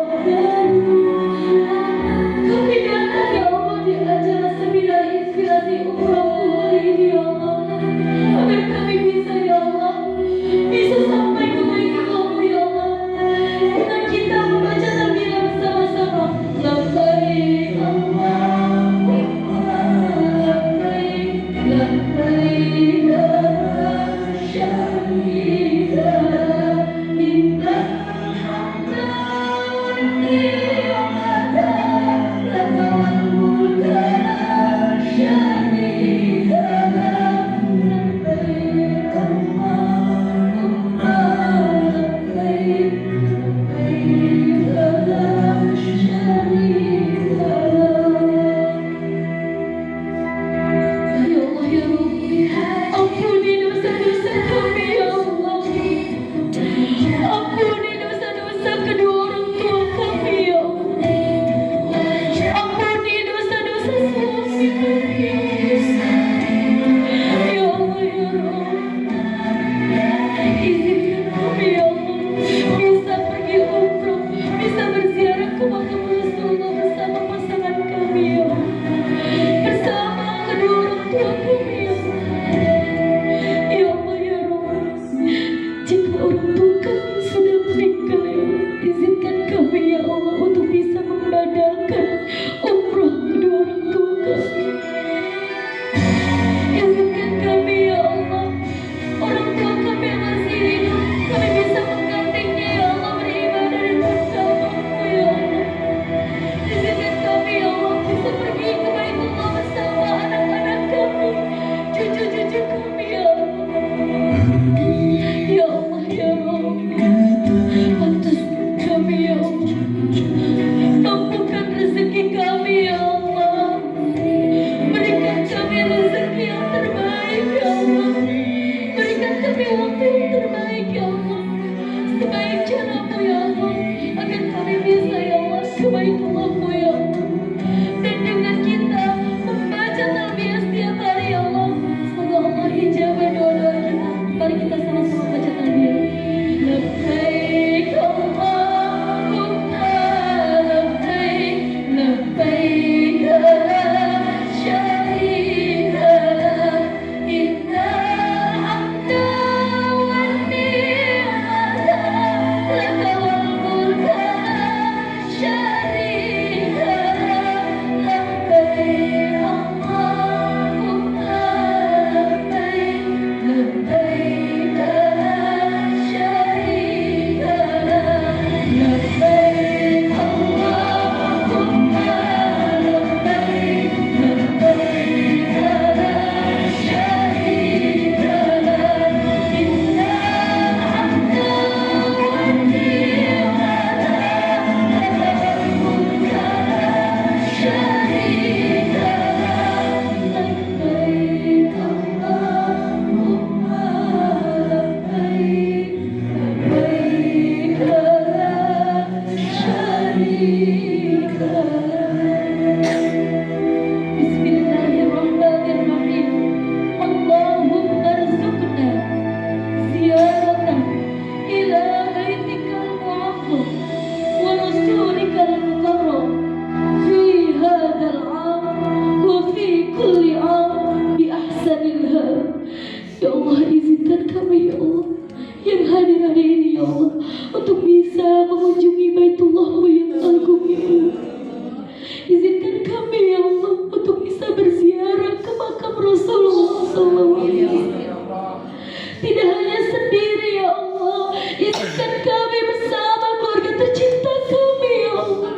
Hidupkan kami bersama keluarga tercinta kami ya Allah,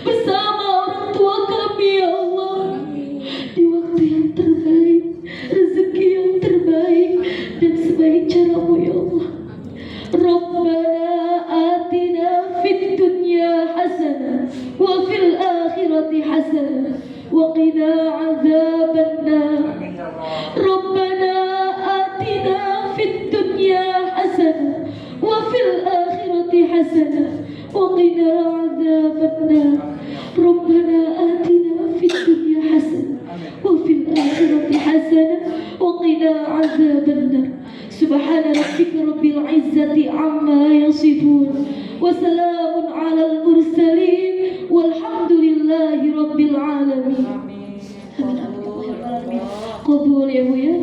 bersama orang tua kami ya Allah, di waktu yang terbaik, rezeki yang terbaik dan sebaik caramu ya Allah. Rabbana atina fid dunya hasanah wa fil akhirati hasanah wa qina adzabannar. Rabbana atina fid dunya hasanah wa fil akhirati hasanah wa qina adzabannar. Rabbana atina fid dunya hasanah wa fil akhirati hasanah wa qina adzabannar. Subhana rabbika rabbil izzati amma yasifun wa salamun alal mursalin walhamdulillahi rabbil alamin. Amin amin ya Allah. Qabul ya Bu ya.